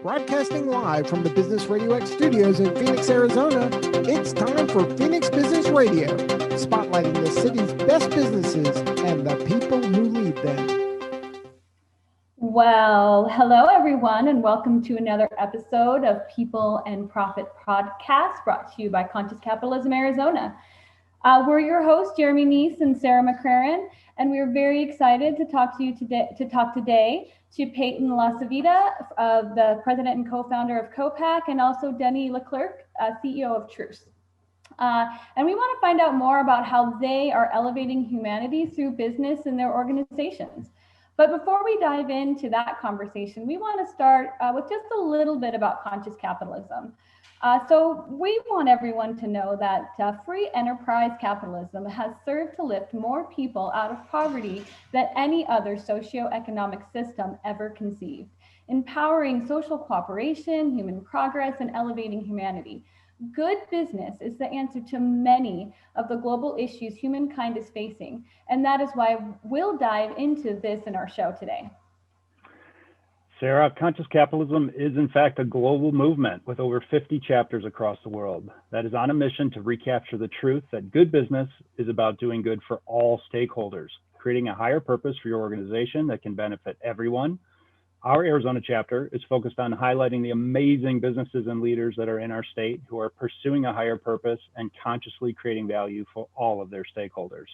Broadcasting live from the Business Radio X studios in Phoenix, Arizona, it's time for Phoenix Business Radio, spotlighting the city's best businesses and the people who lead them. Well, hello everyone, and welcome to another episode of People and Profit Podcast, brought to you by Conscious Capitalism Arizona. We're your hosts, Jeremy Neese and Sarah McCraren, and we're very excited to talk today to Peyton La Civita, the president and co-founder of COPAC, and also Denis Leclerc, CEO of Truce. And we want to find out more about how they are elevating humanity through business in their organizations. But before we dive into that conversation, we want to start with just a little bit about conscious capitalism. So we want everyone to know that free enterprise capitalism has served to lift more people out of poverty than any other socioeconomic system ever conceived, empowering social cooperation, human progress, and elevating humanity. Good business is the answer to many of the global issues humankind is facing, and that is why we'll dive into this in our show today. Sarah, conscious capitalism is in fact a global movement with over 50 chapters across the world that is on a mission to recapture the truth that good business is about doing good for all stakeholders, creating a higher purpose for your organization that can benefit everyone. Our Arizona chapter is focused on highlighting the amazing businesses and leaders that are in our state who are pursuing a higher purpose and consciously creating value for all of their stakeholders.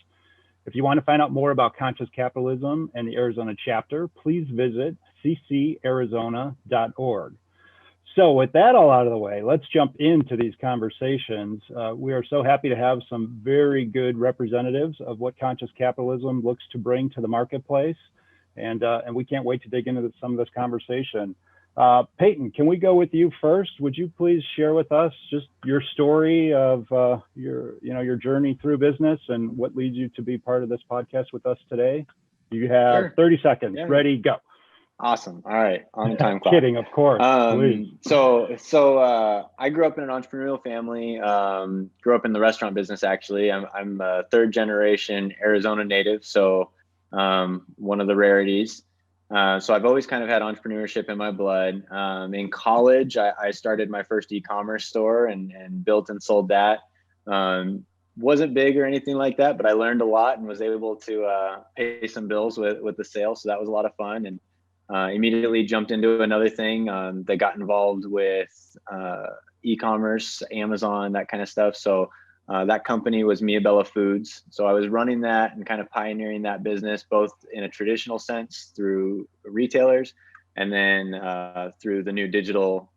If you want to find out more about conscious capitalism and the Arizona chapter, please visit ccarizona.org. So with that all out of the way, let's jump into these conversations. We are so happy to have some very good representatives of what conscious capitalism looks to bring to the marketplace. And we can't wait to dig into some of this conversation. Peyton, can we go with you first? Would you please share with us just your story of your journey through business and what leads you to be part of this podcast with us today? You have 30 seconds. Yeah. Ready, go. Awesome. All right, on the time clock. Kidding, of course. So I grew up in an entrepreneurial family. Grew up in the restaurant business. Actually, I'm a third generation Arizona native. So one of the rarities. So I've always kind of had entrepreneurship in my blood. In college, I started my first e-commerce store and built and sold that. Wasn't big or anything like that, but I learned a lot and was able to pay some bills with the sale. So that was a lot of fun, and immediately jumped into another thing that got involved with e-commerce, Amazon, that kind of stuff. So that company was Miabella Foods. So I was running that and kind of pioneering that business, both in a traditional sense through retailers, and then through the new digital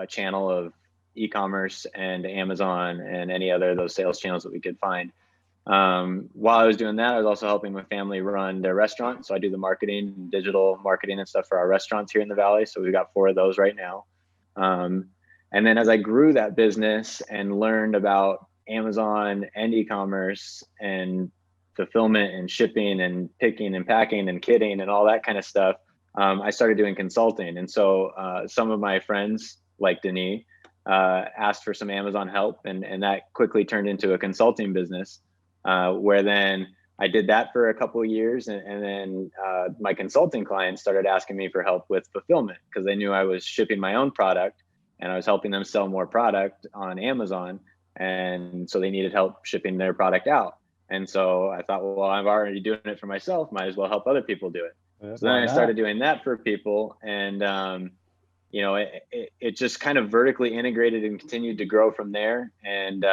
channel of e-commerce and Amazon and any other of those sales channels that we could find. While I was doing that, I was also helping my family run their restaurant. So I do the marketing, digital marketing and stuff for our restaurants here in the Valley. So we've got 4 of those right now. And then as I grew that business and learned about Amazon and e-commerce and fulfillment and shipping and picking and packing and kitting and all that kind of stuff, I started doing consulting. And so some of my friends like Denis asked for some Amazon help, and that quickly turned into a consulting business where then I did that for a couple of years. And then my consulting clients started asking me for help with fulfillment because they knew I was shipping my own product and I was helping them sell more product on Amazon. And so they needed help shipping their product out. And so I thought, well, I'm already doing it for myself. Might as well help other people do it. So then I started doing that for people. And, it just kind of vertically integrated and continued to grow from there. And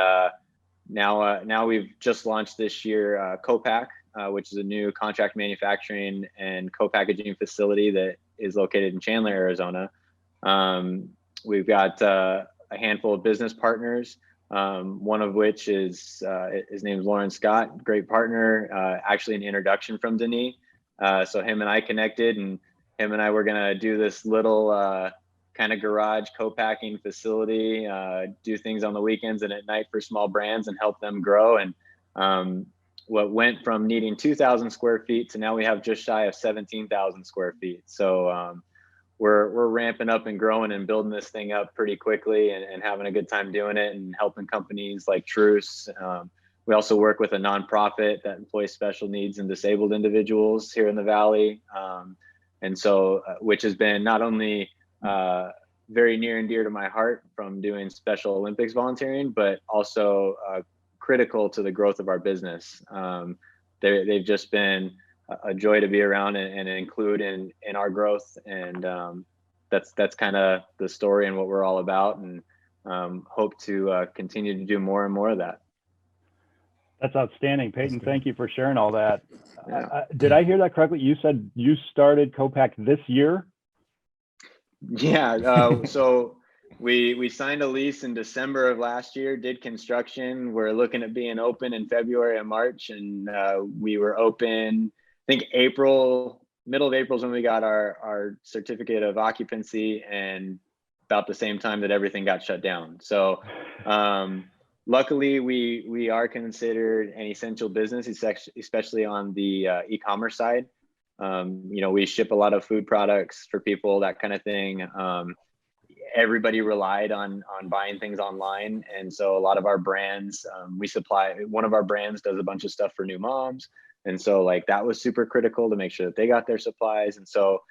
now we've just launched this year COPAC, which is a new contract manufacturing and co-packaging facility that is located in Chandler, Arizona. We've got a handful of business partners. One of which is his name is Lauren Scott, great partner, actually an introduction from Denis. So him and I connected, and him and I were gonna do this little kind of garage co-packing facility, do things on the weekends and at night for small brands and help them grow. And what went from needing 2,000 square feet to now we have just shy of 17,000 square feet. So we're ramping up and growing and building this thing up pretty quickly and having a good time doing it and helping companies like Truce. We also work with a nonprofit that employs special needs and disabled individuals here in the Valley. And so, which has been not only very near and dear to my heart from doing Special Olympics volunteering, but also critical to the growth of our business. They've just been a joy to be around and include in our growth. And that's kind of the story and what we're all about, and hope to continue to do more and more of that. That's outstanding, Peyton. Thank you for sharing all that. Yeah. Did I hear that correctly? You said you started Copac this year? Yeah. So we signed a lease in December of last year, did construction. We're looking at being open in February and March, and we were open, I think middle of April is when we got our certificate of occupancy, and about the same time that everything got shut down. So luckily we are considered an essential business, especially on the e-commerce side. We ship a lot of food products for people, that kind of thing. Everybody relied on buying things online. And so a lot of our brands, one of our brands does a bunch of stuff for new moms. And so like that was super critical to make sure that they got their supplies. And so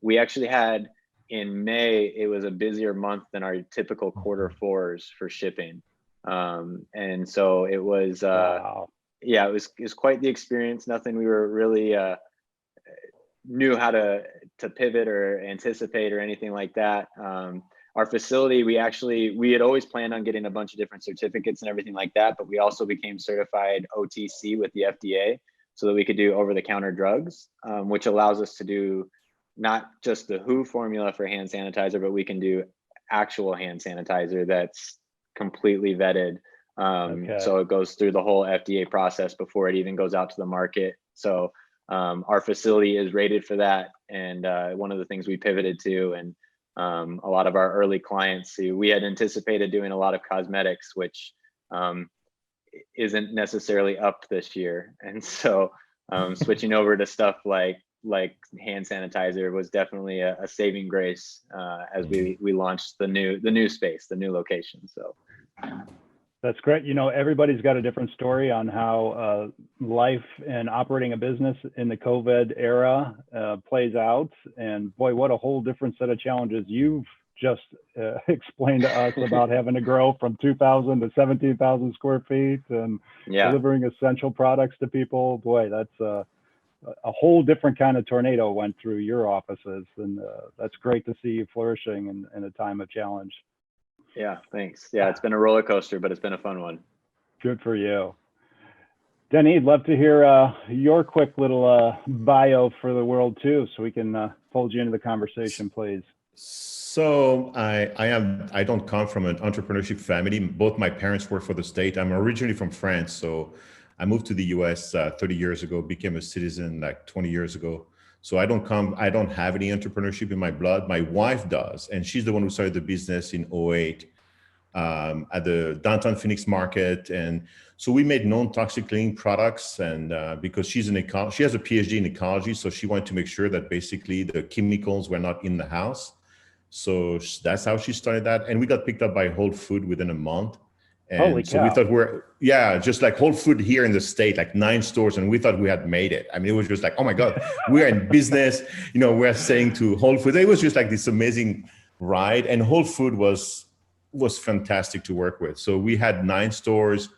we actually had, in May, it was a busier month than our typical quarter fours for shipping. And so it was, Wow. Yeah, it was quite the experience. Nothing we were really knew how to pivot or anticipate or anything like that. Our facility, we had always planned on getting a bunch of different certificates and everything like that, but we also became certified OTC with the FDA so that we could do over-the-counter drugs, which allows us to do not just the WHO formula for hand sanitizer, but we can do actual hand sanitizer that's completely vetted. Okay. So it goes through the whole FDA process before it even goes out to the market. So our facility is rated for that, and one of the things we pivoted to, and a lot of our early clients who we had anticipated doing a lot of cosmetics, which isn't necessarily up this year, and so switching over to stuff like hand sanitizer was definitely a saving grace as we launched the new space, the new location. So that's great. Everybody's got a different story on how life and operating a business in the COVID era plays out. And boy, what a whole different set of challenges you've just explained to us about having to grow from 2,000 to 17,000 square feet and delivering essential products to people. Boy, that's a whole different kind of tornado went through your offices. And that's great to see you flourishing in a time of challenge. Yeah, thanks. Yeah, it's been a roller coaster, but it's been a fun one. Good for you. Denny, I'd love to hear your quick little bio for the world too, so we can fold you into the conversation, please. So I don't come from an entrepreneurship family. Both my parents work for the state. I'm originally from France, so I moved to the US 30 years ago, became a citizen like 20 years ago. So I don't have any entrepreneurship in my blood. My wife does, and she's the one who started the business in 2008 at the downtown Phoenix market. And so we made non-toxic cleaning products, and because she has a PhD in ecology, so she wanted to make sure that basically the chemicals were not in the house. So that's how she started that. And we got picked up by Whole Foods within a month. And Holy so cow. we thought just like Whole Foods here in the state, like 9 stores, and we thought we had made it. I mean, it was just like, oh my God, we're in business. We're saying to Whole Foods, it was just like this amazing ride. And Whole Foods was fantastic to work with. So we had 9 stores,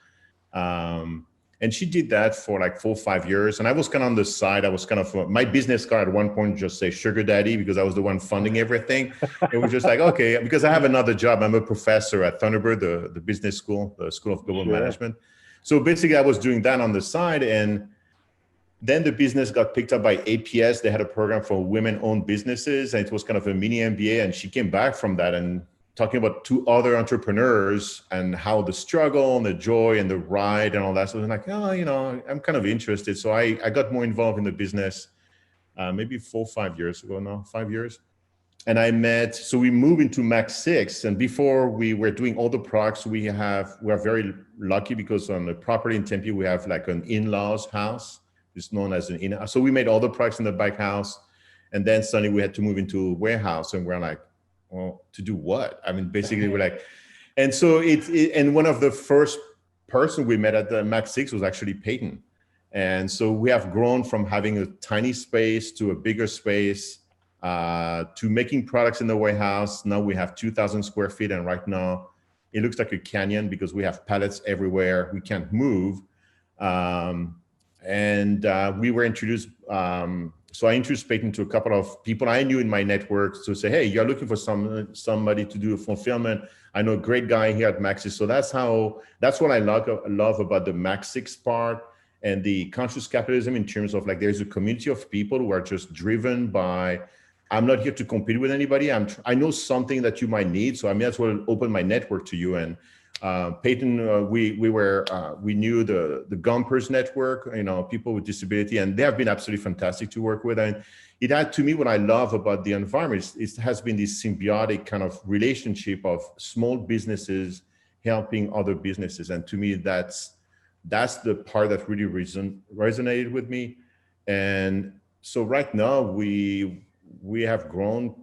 and she did that for like 4 or 5 years. And I was kind of on the side. I was kind of, my business card at one point just say sugar daddy, because I was the one funding everything. It was just like, okay, because I have another job. I'm a professor at Thunderbird, the business school, the School of Global Management. So basically I was doing that on the side. And then the business got picked up by APS. They had a program for women-owned businesses, and it was kind of a mini MBA. And she came back from that and talking about 2 other entrepreneurs and how the struggle and the joy and the ride and all that. So I was like, I'm kind of interested. So I got more involved in the business maybe 4 or 5 years ago now, 5 years. And so we moved into Max 6. And before we were doing all the products, we're very lucky because on the property in Tempe, we have like an in-laws house. It's known as an in-house. So we made all the products in the back house. And then suddenly we had to move into a warehouse, and we're like, well, to do what? I mean, basically we're like, and so and one of the first person we met at the Max 6 was actually Payton. And so we have grown from having a tiny space to a bigger space. to making products in the warehouse. Now we have 2,000 square feet, and right now it looks like a canyon because we have pallets everywhere. We can't move. We were introduced, so I introduced Payton to a couple of people I knew in my network to say, hey, you're looking for somebody to do a fulfillment. I know a great guy here at Maxis. So that's what I love about the Maxix part and the conscious capitalism, in terms of like, there's a community of people who are just driven by, I'm not here to compete with anybody. I know something that you might need. So I may as well open my network to you. And Payton, we knew the Gumpers network, people with disability, and they have been absolutely fantastic to work with. And it had, to me, what I love about the environment is it has been this symbiotic kind of relationship of small businesses helping other businesses. And to me, that's the part that really resonated with me. And so right now we have grown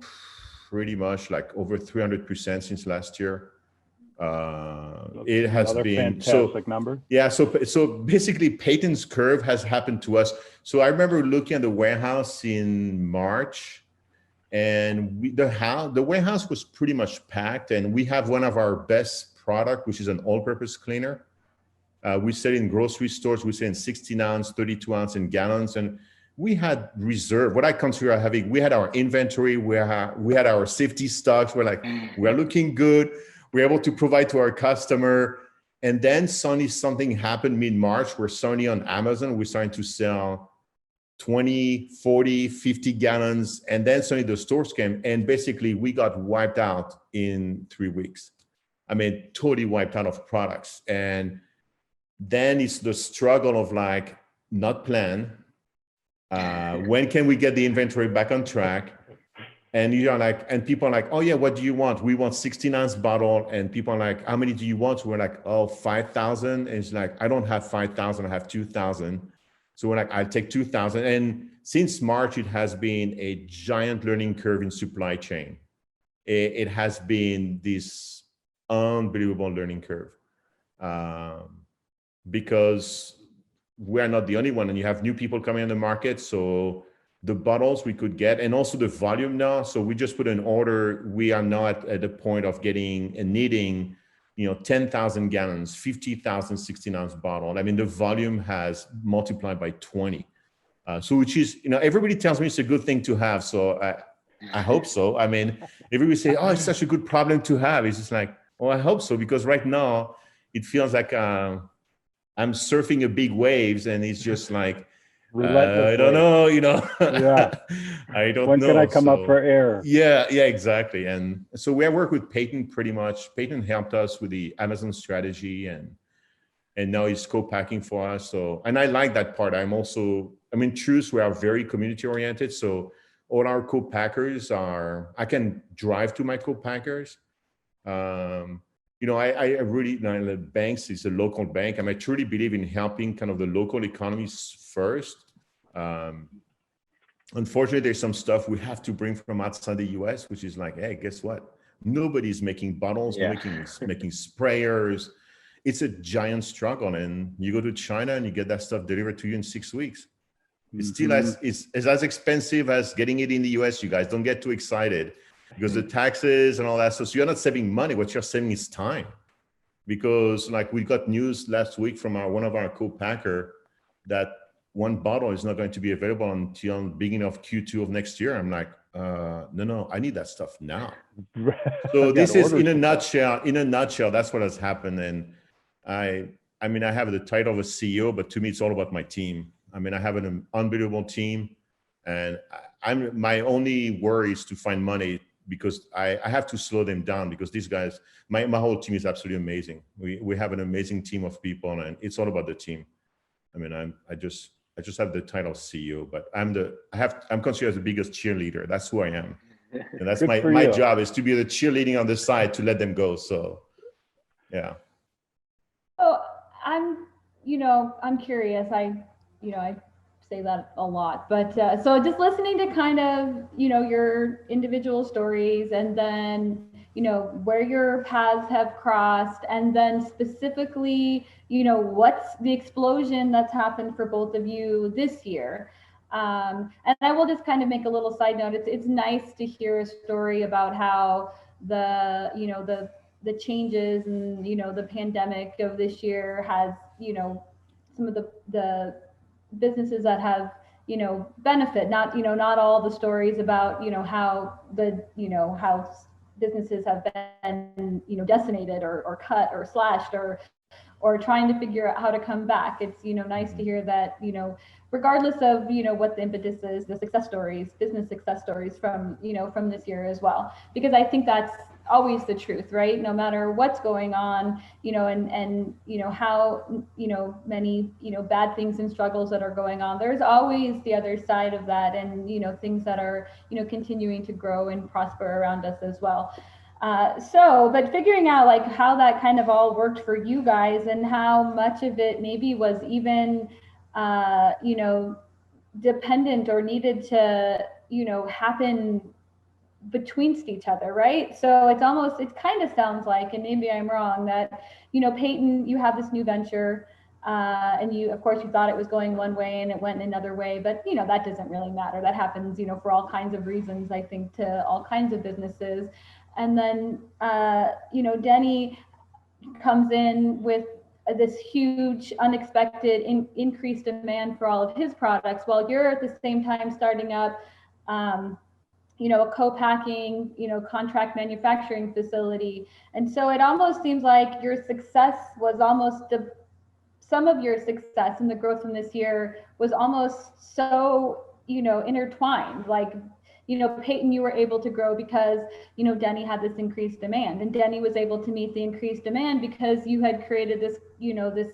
pretty much like over 300% since last year. It has been fantastic number. Yeah. So basically Payton's curve has happened to us. So I remember looking at the warehouse in March, and the warehouse was pretty much packed, and we have one of our best product, which is an all-purpose cleaner. We sell in grocery stores. We sell in 16 ounce, 32 ounce in gallons. And we had reserve, what I consider having, we had our inventory, we had our safety stocks. We're like, we're looking good. We're able to provide to our customer. And then suddenly something happened mid-March where suddenly on Amazon, we're starting to sell 20, 40, 50 gallons. And then suddenly the stores came, and basically we got wiped out in 3 weeks. I mean, totally wiped out of products. And then it's the struggle of like, not plan. When can we get the inventory back on track? And you're like, and people are like, oh yeah, what do you want? We want 16 ounce bottle. And people are like, how many do you want? So we're like, oh, 5,000. And it's like, I don't have 5,000, I have 2,000. So we're like, I'll take 2,000. And since March, it has been a giant learning curve in supply chain. It has been this unbelievable learning curve. Because we're not the only one, and you have new people coming on the market. So the bottles we could get, and also the volume now. So we just put an order. We are not at the point of getting and needing, 10,000 gallons, 50,000 16 ounce bottle. I mean, the volume has multiplied by 20. So which is, everybody tells me it's a good thing to have. So I hope so. I mean, everybody say, oh, it's such a good problem to have. It's just like, oh, I hope so. Because right now it feels like I'm surfing a big waves, and it's just like, I don't know, Yeah. I don't know. When can I come up for air? Yeah, exactly. And so we have worked with Payton pretty much. Payton helped us with the Amazon strategy, and now he's co-packing for us. So, and I like that part. Truce, we are very community oriented. So all our co-packers I can drive to my co-packers. I really, the banks is a local bank. I truly believe in helping kind of the local economies first. Unfortunately, there's some stuff we have to bring from outside the US, which is like, hey, guess what? Nobody's making bottles, making sprayers. It's a giant struggle. And you go to China and you get that stuff delivered to you in 6 weeks. It's still it's as expensive as getting it in the US, you guys. Don't get too excited. Because the taxes and all that stuff. So you're not saving money. What you're saving is time. Because like we got news last week from one of our co-packer that one bottle is not going to be available until beginning of Q2 of next year. I'm like, no, I need that stuff now. So this is in a nutshell, that's what has happened. And I have the title of a CEO, but to me, it's all about my team. I have an unbelievable team, and my only worry is to find money, because I have to slow them down, because these guys, my whole team is absolutely amazing. We have an amazing team of people, and it's all about the team. I just have the title CEO, but I'm considered as the biggest cheerleader. That's who I am. And that's my job, is to be the cheerleading on the side to let them go. So yeah. So I'm curious. I say that a lot, but so just listening to kind of your individual stories, and then where your paths have crossed, and then specifically what's the explosion that's happened for both of you this year. And I will just kind of make a little side note. It's nice to hear a story about how the changes and, the pandemic of this year has, some of the businesses that have, benefit, not all the stories about, how how businesses have been, decimated or cut or slashed or trying to figure out how to come back. It's, nice to hear that, regardless of, what the impetus is, the success stories, business success stories from, from this year as well, because I think that's always the truth, right? No matter what's going on, and how, many, bad things and struggles that are going on, there's always the other side of that, and, things that are, continuing to grow and prosper around us as well. But figuring out like how that kind of all worked for you guys, and how much of it maybe was even, dependent or needed to, happen between each other, right? So it kind of sounds like, and maybe I'm wrong, that, Payton, you have this new venture, and you, of course, you thought it was going one way and it went another way, but, that doesn't really matter. That happens, for all kinds of reasons, I think, to all kinds of businesses. And then, Denny comes in with this huge, unexpected increased demand for all of his products, while you're at the same time starting up, a co-packing, contract manufacturing facility. And so it almost seems like your success was almost some of your success and the growth from this year was almost so, intertwined. Like, Payton, you were able to grow because, Denny had this increased demand, and Denny was able to meet the increased demand because you had created this, this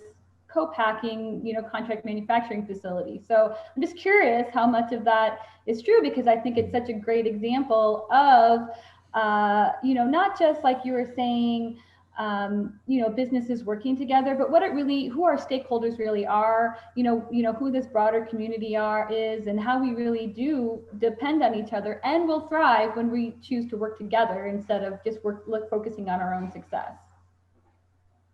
co-packing, contract manufacturing facility. So I'm just curious how much of that is true, because I think it's such a great example of, not just like you were saying, businesses working together, but who our stakeholders really are, who this broader community is, and how we really do depend on each other and will thrive when we choose to work together instead of just focusing on our own success.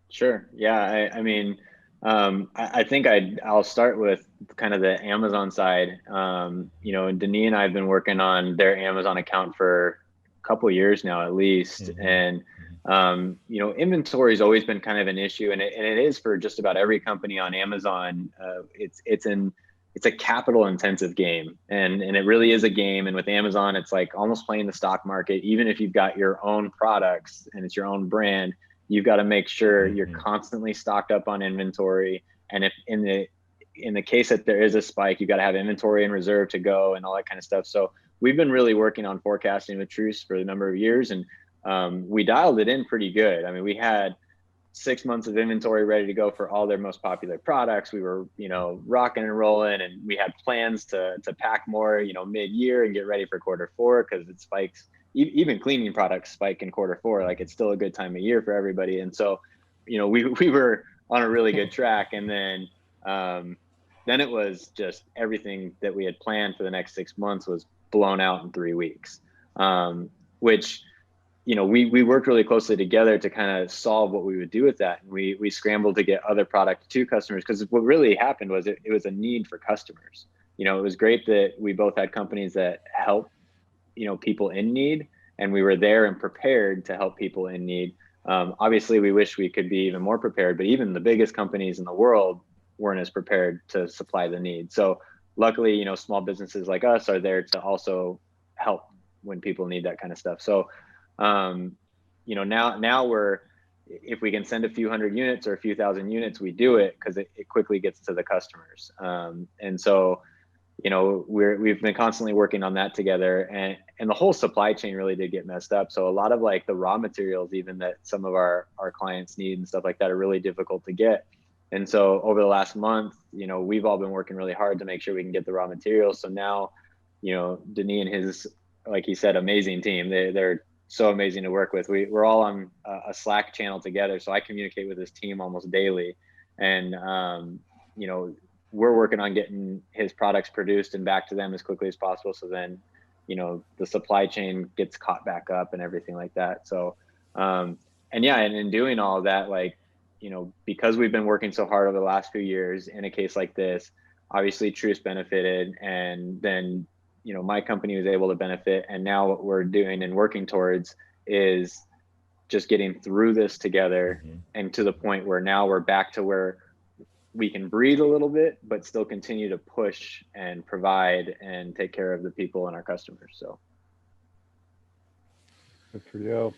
Sure. Yeah. I mean, I think I'll start with kind of the Amazon side. And Denis and I have been working on their Amazon account for a couple of years now, at least. And inventory has always been kind of an issue, and it is for just about every company on Amazon. It's a capital intensive game, and it really is a game. And with Amazon, it's like almost playing the stock market. Even if you've got your own products and it's your own brand, you've got to make sure you're constantly stocked up on inventory. And if in the case that there is a spike, you've got to have inventory in reserve to go and all that kind of stuff. So we've been really working on forecasting with Truce for a number of years, and we dialed it in pretty good. I mean, we had 6 months of inventory ready to go for all their most popular products. We were, rocking and rolling, and we had plans to pack more, mid-year and get ready for Q4, because it spikes. Even cleaning products spike in Q4. Like, it's still a good time of year for everybody. And so, we were on a really good track. And then it was just everything that we had planned for the next 6 months was blown out in 3 weeks, which, we worked really closely together to kind of solve what we would do with that. And we scrambled to get other product to customers, because what really happened was it was a need for customers. It was great that we both had companies that help, people in need, and we were there and prepared to help people in need. Obviously, we wish we could be even more prepared, but even the biggest companies in the world weren't as prepared to supply the need. So luckily, small businesses like us are there to also help when people need that kind of stuff. So, now if we can send a few hundred units or a few thousand units, we do it, because it quickly gets to the customers. And so, we've been constantly working on that together, and the whole supply chain really did get messed up. So a lot of like the raw materials, even that some of our clients need and stuff like that, are really difficult to get. And so over the last month, we've all been working really hard to make sure we can get the raw materials. So now, Denis and his, like he said, amazing team, they're so amazing to work with. We're all on a Slack channel together. So I communicate with his team almost daily. And, we're working on getting his products produced and back to them as quickly as possible. So then, the supply chain gets caught back up and everything like that. So, and in doing all of that, like, because we've been working so hard over the last few years in a case like this, obviously Truce benefited, and then, my company was able to benefit. And now what we're doing and working towards is just getting through this together, and to the point where now we're back to where we can breathe a little bit, but still continue to push and provide and take care of the people and our customers. So. Good for you.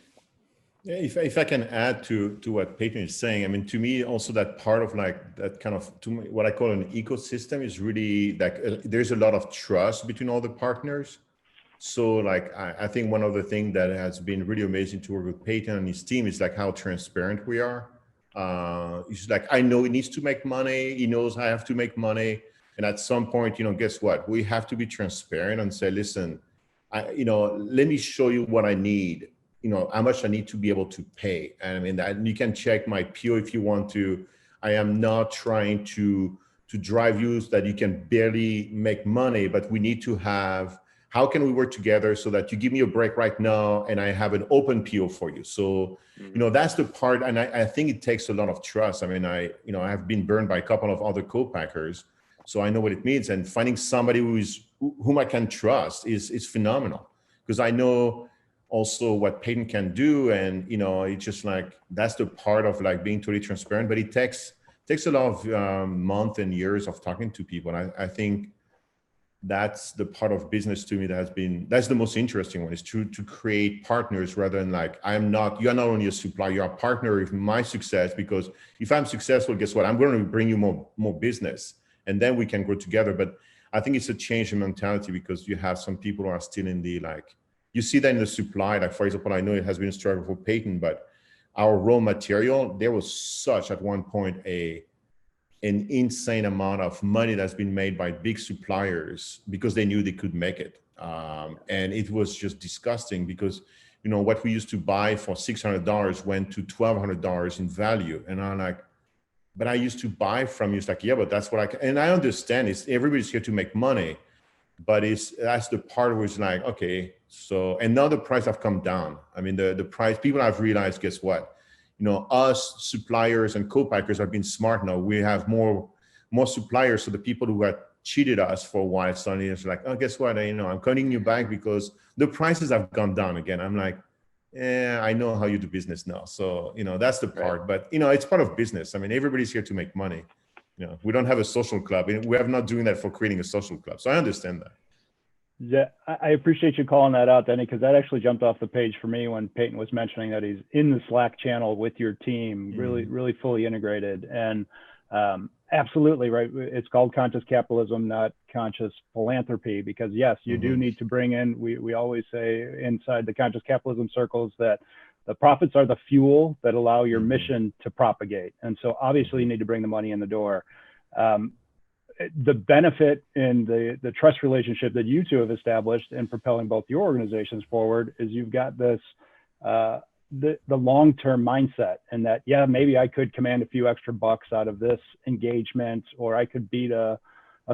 Yeah, if I can add to what Peyton is saying, I mean, to me, also that part of like that kind of, to me, what I call an ecosystem is really like, there's a lot of trust between all the partners. So like, I think one of the things that has been really amazing to work with Peyton and his team is like how transparent we are. It's like, I know he needs to make money. He knows I have to make money. And at some point, guess what? We have to be transparent and say, listen, let me show you what I need, how much I need to be able to pay. And I mean, you can check my PO if you want to. I am not trying to drive you so that you can barely make money, but we need to have, how can we work together so that you give me a break right now and I have an open PO for you? So, that's the part. And I think it takes a lot of trust. I mean, I have been burned by a couple of other co-packers, so I know what it means. And finding somebody whom I can trust is phenomenal, because I know also what Payton can do. And, it's just like, that's the part of like being totally transparent, but it takes a lot of months and years of talking to people. And I think that's the part of business to me that's the most interesting one, is to create partners rather than like, you're not only a supplier, you're a partner in my success, because if I'm successful, guess what? I'm going to bring you more business, and then we can grow together. But I think it's a change in mentality, because you have some people who are still in the, like, you see that in the supply. Like, for example, I know it has been a struggle for Payton, but our raw material, there was such at one point an insane amount of money that's been made by big suppliers because they knew they could make it. And it was just disgusting, because, what we used to buy for $600 went to $1,200 in value. And I'm like, but I used to buy from you. It's like, yeah, but that's what and I understand everybody's here to make money, but that's the part where it's like, okay, so, and now the price have come down. I mean, the price, people have realized, guess what? Us suppliers and co-packers have been smart now. We have more suppliers. So the people who had cheated us for a while, suddenly it's like, oh, guess what? I'm cutting you back because the prices have gone down again. I'm like, I know how you do business now. So, that's the part, right. But, it's part of business. I mean, everybody's here to make money. We don't have a social club. We are not doing that for creating a social club. So I understand that. Yeah, I appreciate you calling that out, Denny, because that actually jumped off the page for me when Peyton was mentioning that he's in the Slack channel with your team, really fully integrated. And absolutely, right. It's called conscious capitalism, not conscious philanthropy, because yes, you do need to bring in, we always say inside the conscious capitalism circles that the profits are the fuel that allow your mission to propagate. And so obviously you need to bring the money in the door. The benefit in the trust relationship that you two have established in propelling both your organizations forward is you've got this, the long-term mindset, and that, yeah, maybe I could command a few extra bucks out of this engagement, or I could beat a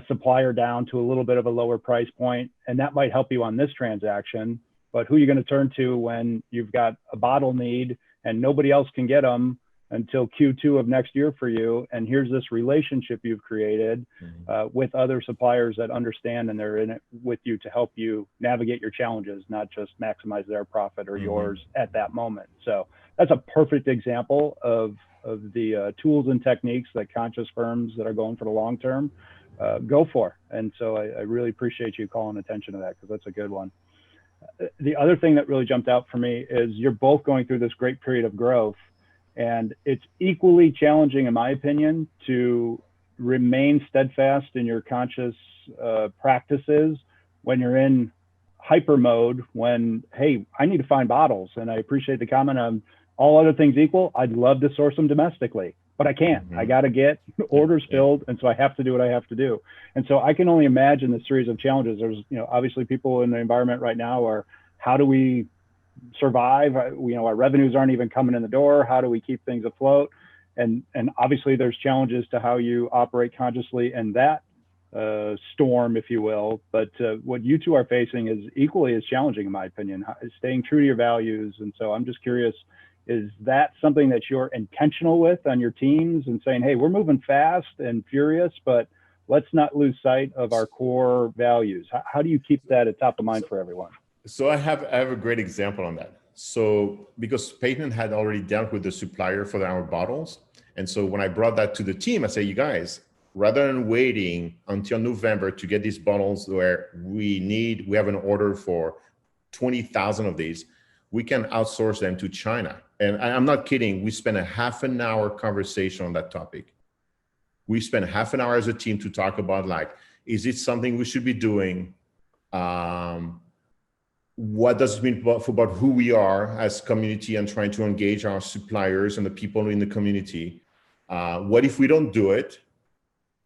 supplier down to a little bit of a lower price point, and that might help you on this transaction. But who are you going to turn to when you've got a bottle need and nobody else can get them until Q2 of next year for you? And here's this relationship you've created with other suppliers that understand, and they're in it with you to help you navigate your challenges, not just maximize their profit or yours at that moment. So that's a perfect example of the tools and techniques that conscious firms that are going for the long term go for. And so I really appreciate you calling attention to that, because that's a good one. The other thing that really jumped out for me is you're both going through this great period of growth, and it's equally challenging, in my opinion, to remain steadfast in your conscious practices when you're in hyper mode, when, hey, I need to find bottles. And I appreciate the comment on all other things equal, I'd love to source them domestically, but I can't. I got to get orders filled. And so I have to do what I have to do. And so I can only imagine the series of challenges. There's, obviously people in the environment right now are, how do we survive? Our revenues aren't even coming in the door. How do we keep things afloat? And obviously there's challenges to how you operate consciously in that storm, if you will. But what you two are facing is equally as challenging, in my opinion, staying true to your values. And so I'm just curious, is that something that you're intentional with on your teams and saying, hey, we're moving fast and furious, but let's not lose sight of our core values. How do you keep that at top of mind for everyone? So I have a great example on that. So because Payton had already dealt with the supplier for our bottles. And so when I brought that to the team, I say, you guys, rather than waiting until November to get these bottles where we have an order for 20,000 of these, we can outsource them to China. And I'm not kidding. We spent a half an hour conversation on that topic. We spent half an hour as a team to talk about, like, is it something we should be doing? What does it mean about who we are as community and trying to engage our suppliers and the people in the community? What if we don't do it?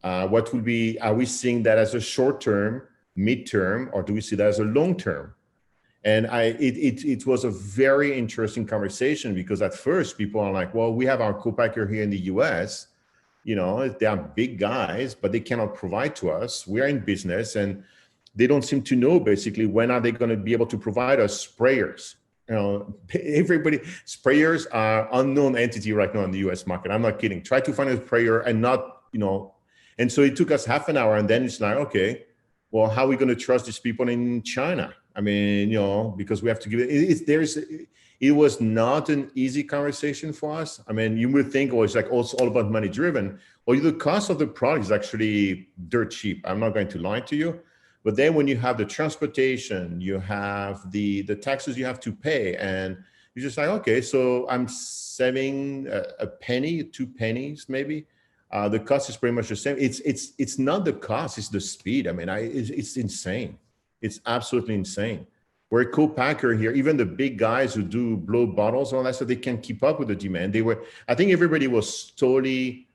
What will be, are we seeing that as a short term, mid-term, or do we see that as a long term? And it was a very interesting conversation, because at first people are like, well, we have our co-packer here in the US, you know, they are big guys, but they cannot provide to us. We are in business, and they don't seem to know basically when are they going to be able to provide us sprayers. You know, sprayers are unknown entity right now in the US market. I'm not kidding. Try to find a sprayer and not, you know, and so it took us half an hour, and then it's like, okay, well, how are we going to trust these people in China? I mean, you know, because we have to give it, it was not an easy conversation for us. I mean, you would think, oh, it's like also all about money driven. Well, the cost of the product is actually dirt cheap. I'm not going to lie to you. But then when you have the transportation, you have the taxes you have to pay, and you're just like, okay, so I'm saving a penny, 2 pennies maybe. The cost is pretty much the same. It's not the cost, it's the speed. I mean, it's insane. It's absolutely insane. We're a co-packer here. Even the big guys who do blow bottles and all that stuff, they can't keep up with the demand. I think everybody was totally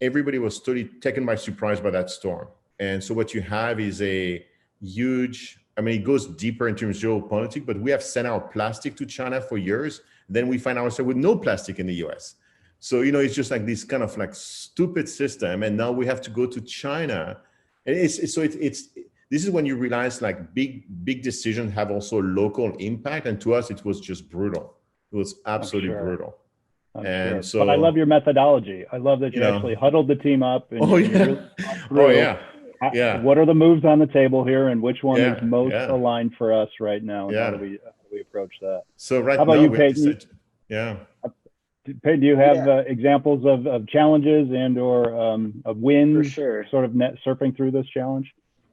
taken by surprise by that storm. And so what you have is a huge, I mean, it goes deeper in terms of geopolitics, but we have sent our plastic to China for years. Then we find ourselves with no plastic in the US. So, you know, it's just like this kind of like stupid system. And now we have to go to China. And this is when you realize like big decisions have also local impact. And to us, it was just brutal. It was absolutely brutal. And so, but I love your methodology. I love that you actually huddled the team up. And what are the moves on the table here, and which one is most aligned for us right now? And how do we approach that? So how about you, Peyton? Peyton, do you have examples of challenges and or of wins? For sure. Sort of surfing through this challenge?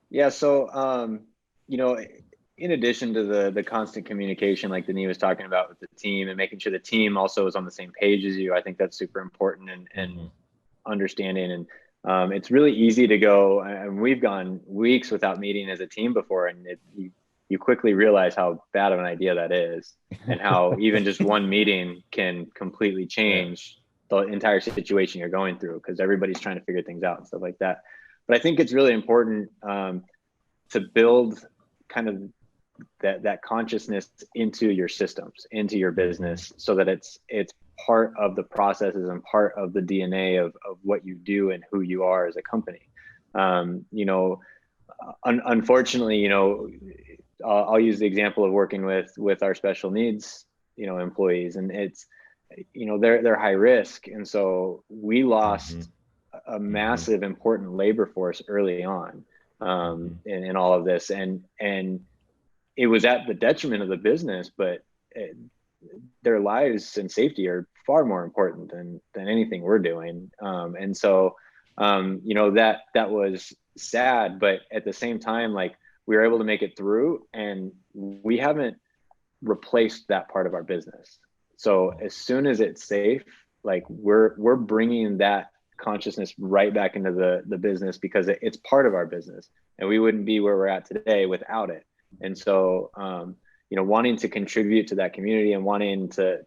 Yeah. So, you know, in addition to the constant communication, like Denis was talking about with the team, and making sure the team also is on the same page as you, I think that's super important, and understanding. And it's really easy to go, and we've gone weeks without meeting as a team before, and you quickly realize how bad of an idea that is, and how even just one meeting can completely change the entire situation you're going through, because everybody's trying to figure things out and stuff like that. But I think it's really important to build kind of that consciousness into your systems, into your business, so that it's part of the processes and part of the DNA of what you do and who you are as a company. You know, unfortunately, you know, I'll use the example of working with our special needs, you know, employees, and it's, you know, they're high risk, and so we lost a massive important labor force early on in all of this, and it was at the detriment of the business, but their lives and safety are far more important than anything we're doing. And so, you know, that was sad, but at the same time, like, we were able to make it through, and we haven't replaced that part of our business. So as soon as it's safe, like, we're bringing that consciousness right back into the business, because it's part of our business, and we wouldn't be where we're at today without it. And so, you know, wanting to contribute to that community and wanting to,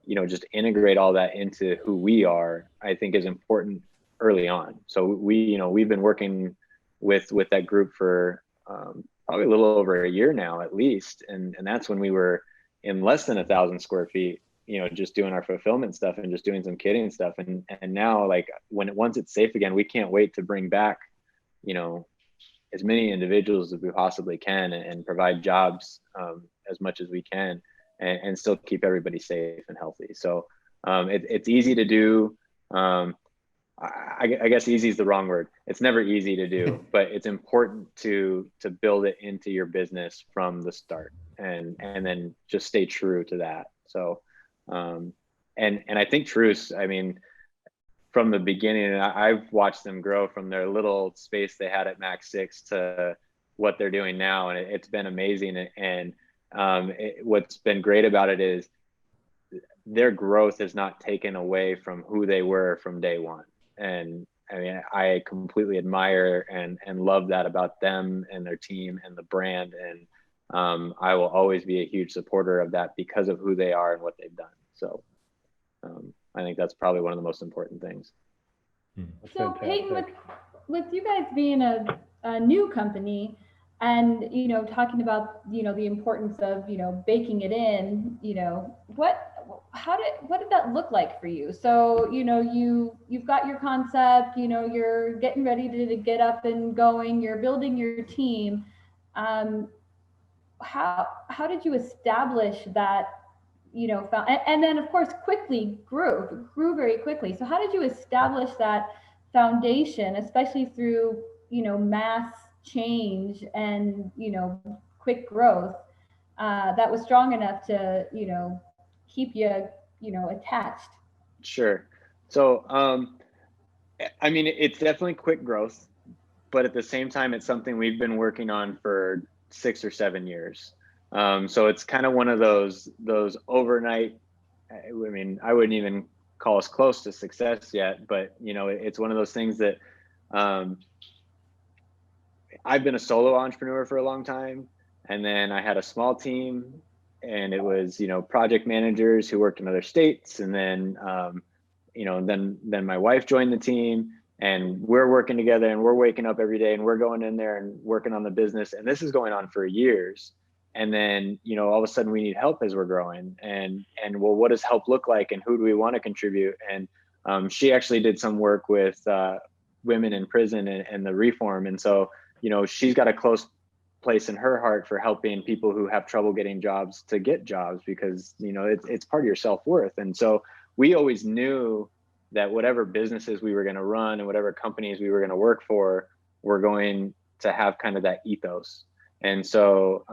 you know, just integrate all that into who we are, I think is important early on. So we've been working with that group for probably a little over a year now, at least. And that's when we were in less than 1,000 square feet, you know, just doing our fulfillment stuff and just doing some kitting stuff. And now, like, once it's safe again, we can't wait to bring back, you know, as many individuals as we possibly can, and provide jobs as much as we can, and still keep everybody safe and healthy. So it's easy to do. I guess easy is the wrong word. It's never easy to do, but it's important to build it into your business from the start, and then just stay true to that. So, and I think Truce, I mean, from the beginning, I've watched them grow from their little space they had at Max 6 to what they're doing now, and it's been amazing. And what's been great about it is their growth is not taken away from who they were from day one. And I mean, I completely admire and love that about them and their team and the brand. And I will always be a huge supporter of that because of who they are and what they've done. So I think that's probably one of the most important things. So Peyton, with you guys being a new company, and talking about the importance of baking it in, what did that look like for you? So you've got your concept, you're getting ready to get up and going, you're building your team. How did you establish that, and then of course quickly grew very quickly. So how did you establish that foundation, especially through mass change and quick growth, that was strong enough to keep you attached? Sure. So I mean, it's definitely quick growth, but at the same time, it's something we've been working on for 6 or 7 years. So it's kind of one of those overnight, I mean, I wouldn't even call us close to success yet, but it's one of those things that I've been a solo entrepreneur for a long time. And then I had a small team, and it was, project managers who worked in other states. And then, then my wife joined the team, and we're working together, and we're waking up every day, and we're going in there and working on the business. And this is going on for years. And then, all of a sudden we need help as we're growing, and well, what does help look like, and who do we want to contribute? And she actually did some work with women in prison and the reform. And so, she's got a close place in her heart for helping people who have trouble getting jobs to get jobs, because, it's part of your self-worth. And so we always knew that whatever businesses we were going to run and whatever companies we were going to work for were going to have kind of that ethos. And so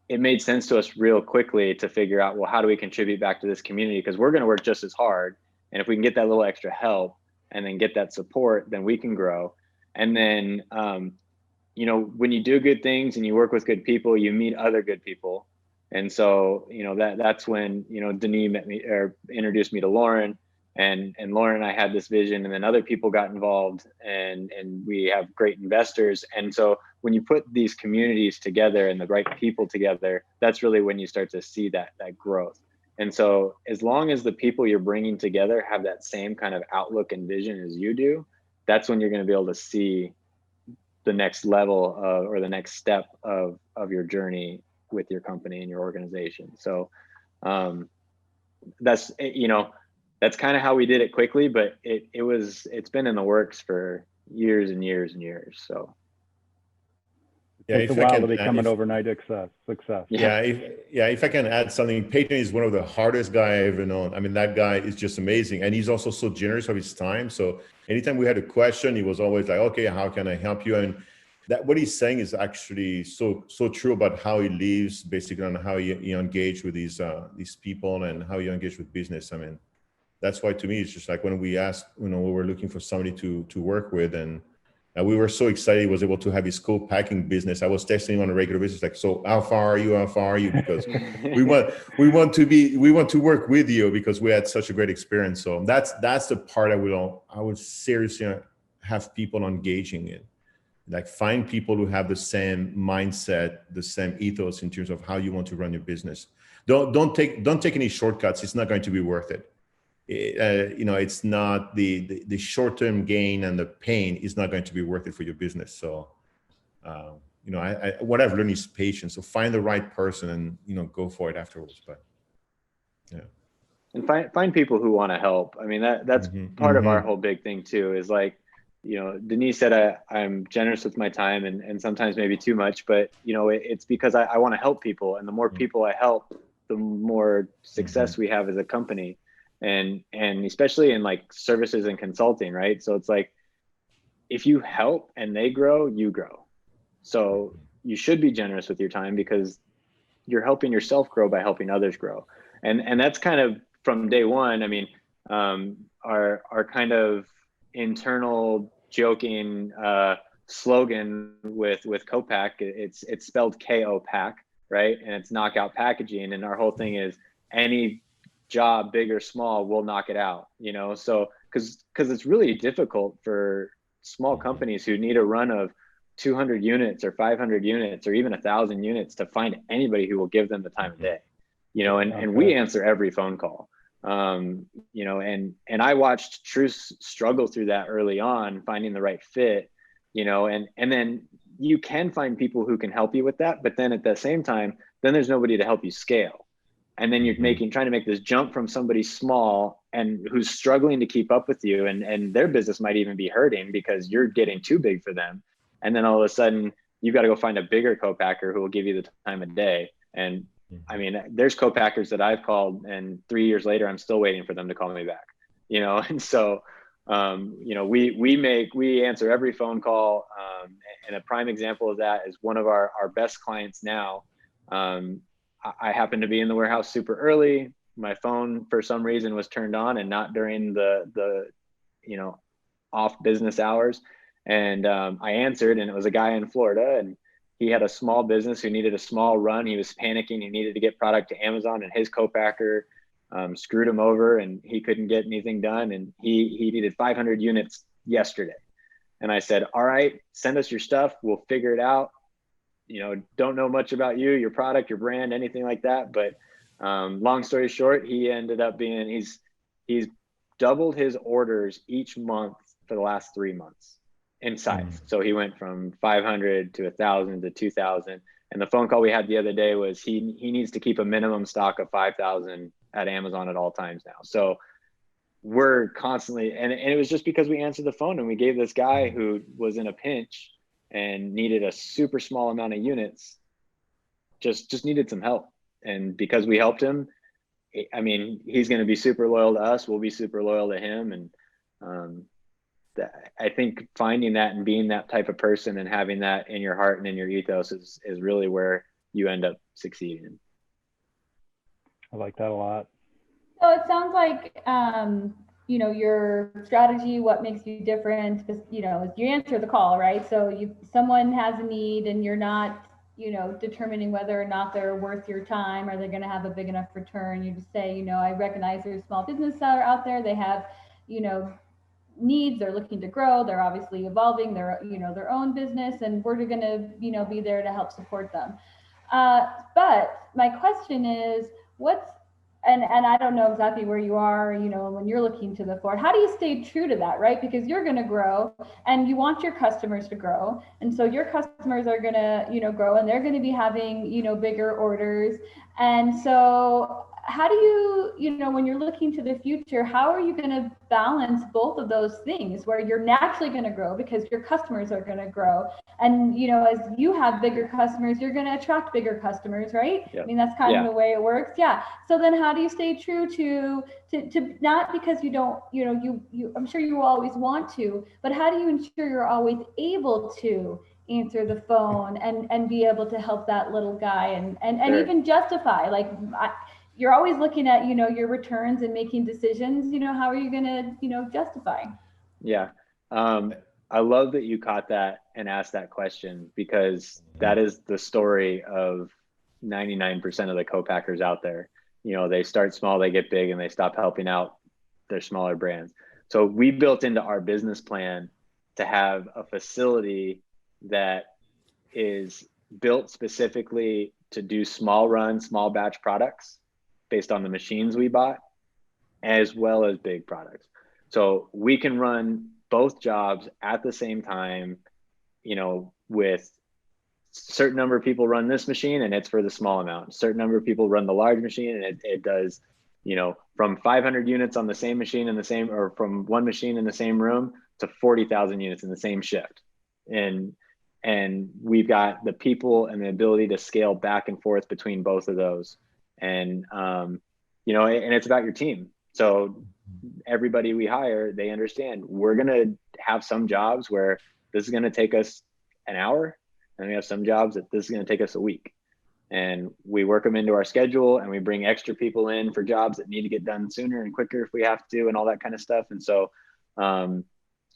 it made sense to us real quickly to figure out, well, how do we contribute back to this community? Because we're going to work just as hard. And if we can get that little extra help and then get that support, then we can grow. And then, when you do good things and you work with good people, you meet other good people. And so, that's when, Denis met me, or introduced me to Lauren, and Lauren and I had this vision, and then other people got involved, and we have great investors. And so when you put these communities together and the right people together, that's really when you start to see that growth. And so as long as the people you're bringing together have that same kind of outlook and vision as you do, that's when you're going to be able to see the next level or the next step of your journey with your company and your organization. So that's kind of how we did it quickly, but it's been in the works for years and years and years. So it's a while to become an overnight success. Yeah. If I can add something, Payton is one of the hardest guy I ever known. I mean, that guy is just amazing. And he's also so generous of his time. So anytime we had a question, he was always like, okay, how can I help you? And that what he's saying is actually so true about how he lives, basically, on how he engage with these people and how you engage with business. I mean, that's why to me, it's just like when we asked, we were looking for somebody to work with, and we were so excited he was able to have his co-packing business. I was texting him on a regular basis, like, so how far are you? Because we want to work with you, because we had such a great experience. So that's the part I would seriously have people engaging in. Like, find people who have the same mindset, the same ethos in terms of how you want to run your business. Don't take any shortcuts. It's not going to be worth it. It's not the short-term gain, and the pain is not going to be worth it for your business. So, what I've learned is patience. So find the right person and, go for it afterwards. But yeah. And find people who want to help. I mean, that's part of our whole big thing too, is like, Denis said, I'm generous with my time and sometimes maybe too much, but it's because I want to help people. And the more people I help, the more success we have as a company. and especially in like services and consulting, right? So it's like, if you help and they grow, you grow. So you should be generous with your time, because you're helping yourself grow by helping others grow. And that's kind of from day one. I mean, our kind of internal joking slogan with Copac, it's spelled K-O-Pac, right? And it's knockout packaging. And our whole thing is, any job, big or small, we'll knock it out, you know? So, cause it's really difficult for small companies who need a run of 200 units or 500 units or even 1,000 units to find anybody who will give them the time of day, you know, and we answer every phone call, you know, and I watched Truce struggle through that early on, finding the right fit, you know, and then you can find people who can help you with that, but then at the same time, then there's nobody to help you scale. And then you're trying to make this jump from somebody small and who's struggling to keep up with you, and their business might even be hurting because you're getting too big for them. And then all of a sudden you've got to go find a bigger co-packer who will give you the time of day. And I mean, there's co-packers that I've called, and 3 years later, I'm still waiting for them to call me back, you know? And so, you know, we answer every phone call. And a prime example of that is one of our best clients now. I happened to be in the warehouse super early. My phone, for some reason, was turned on and not during the you know, off business hours. And I answered, and it was a guy in Florida, and he had a small business who needed a small run. He was panicking. He needed to get product to Amazon, and his co-packer screwed him over, and he couldn't get anything done. And he needed 500 units yesterday. And I said, all right, send us your stuff. We'll figure it out. You know, don't know much about you, your product, your brand, anything like that. But long story short, he ended up being, he's doubled his orders each month for the last 3 months in size. So he went from 500 to 1,000 to 2,000. And the phone call we had the other day was he needs to keep a minimum stock of 5,000 at Amazon at all times now. So we're constantly, and it was just because we answered the phone and we gave this guy who was in a pinch and needed a super small amount of units, just needed some help. And because we helped him, I mean, he's going to be super loyal to us. We'll be super loyal to him. And I think finding that and being that type of person and having that in your heart and in your ethos is really where you end up succeeding. I like that a lot. So it sounds like, you know, your strategy, what makes you different, is, you know, you answer the call, right? So someone has a need and you're not, you know, determining whether or not they're worth your time or they're going to have a big enough return. You just say, you know, I recognize there's small businesses out there. They have, you know, needs, they're looking to grow, they're obviously evolving their, you know, their own business, and we're going to, you know, be there to help support them. But my question is, and I don't know exactly where you are, you know, when you're looking to the forward, how do you stay true to that, right? Because you're going to grow and you want your customers to grow. And so your customers are going to, you know, grow, and they're going to be having, you know, bigger orders. And so how do you, you know, when you're looking to the future, how are you going to balance both of those things where you're naturally going to grow because your customers are going to grow? And, you know, as you have bigger customers, you're going to attract bigger customers, right? Yep. I mean, that's kind of the way it works. Yeah. So then how do you stay true to not because you don't, you know, you I'm sure you will always want to, but how do you ensure you're always able to answer the phone and be able to help that little guy and Sure. even justify, like, you're always looking at, you know, your returns and making decisions, you know, how are you going to, you know, justify? Yeah. I love that you caught that and asked that question, because that is the story of 99% of the co-packers out there. You know, they start small, they get big, and they stop helping out their smaller brands. So we built into our business plan to have a facility that is built specifically to do small run, small batch products based on the machines we bought, as well as big products. So we can run both jobs at the same time, you know, with certain number of people run this machine and it's for the small amount. Certain number of people run the large machine and it does, you know, from 500 units on the same machine in the same, or from one machine in the same room to 40,000 units in the same shift. And we've got the people and the ability to scale back and forth between both of those. And, you know, and it's about your team. So everybody we hire, they understand we're going to have some jobs where this is going to take us an hour, and we have some jobs that this is going to take us a week. And we work them into our schedule, and we bring extra people in for jobs that need to get done sooner and quicker if we have to, and all that kind of stuff. And so,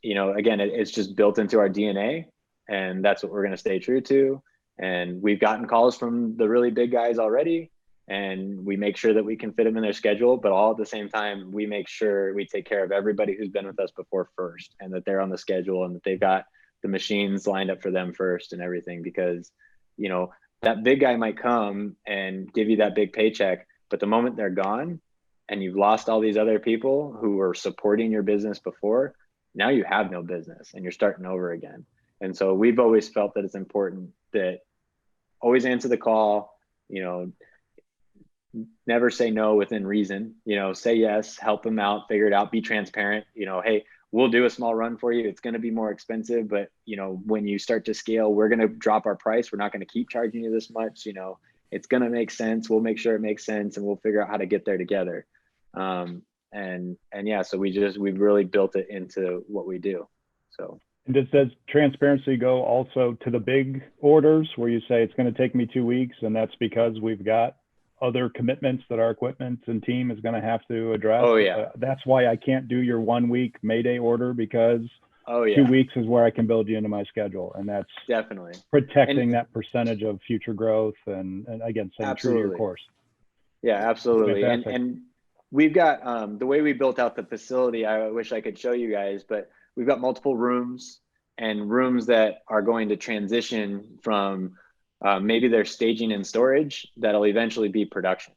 you know, again, it's just built into our DNA, and that's what we're going to stay true to. And we've gotten calls from the really big guys already, and we make sure that we can fit them in their schedule, but all at the same time, we make sure we take care of everybody who's been with us before first, and that they're on the schedule, and that they've got the machines lined up for them first and everything. Because, you know, that big guy might come and give you that big paycheck, but the moment they're gone and you've lost all these other people who were supporting your business before, now you have no business and you're starting over again. And so we've always felt that it's important that always answer the call, you know, never say no within reason, you know, say yes, help them out, figure it out, be transparent, you know, hey, we'll do a small run for you. It's going to be more expensive, but you know, when you start to scale, we're going to drop our price. We're not going to keep charging you this much. You know, it's going to make sense. We'll make sure it makes sense, and we'll figure out how to get there together. And yeah, so we've really built it into what we do. So. And does transparency go also to the big orders where you say it's going to take me 2 weeks, and that's because we've got other commitments that our equipment and team is going to have to address? Oh yeah. That's why I can't do your 1 week Mayday order, because 2 weeks is where I can build you into my schedule. And that's definitely protecting that percentage of future growth. And again, staying true to your course. Yeah, absolutely. And we've got, the way we built out the facility, I wish I could show you guys, but we've got multiple rooms, and rooms that are going to transition from maybe they're staging and storage that'll eventually be production.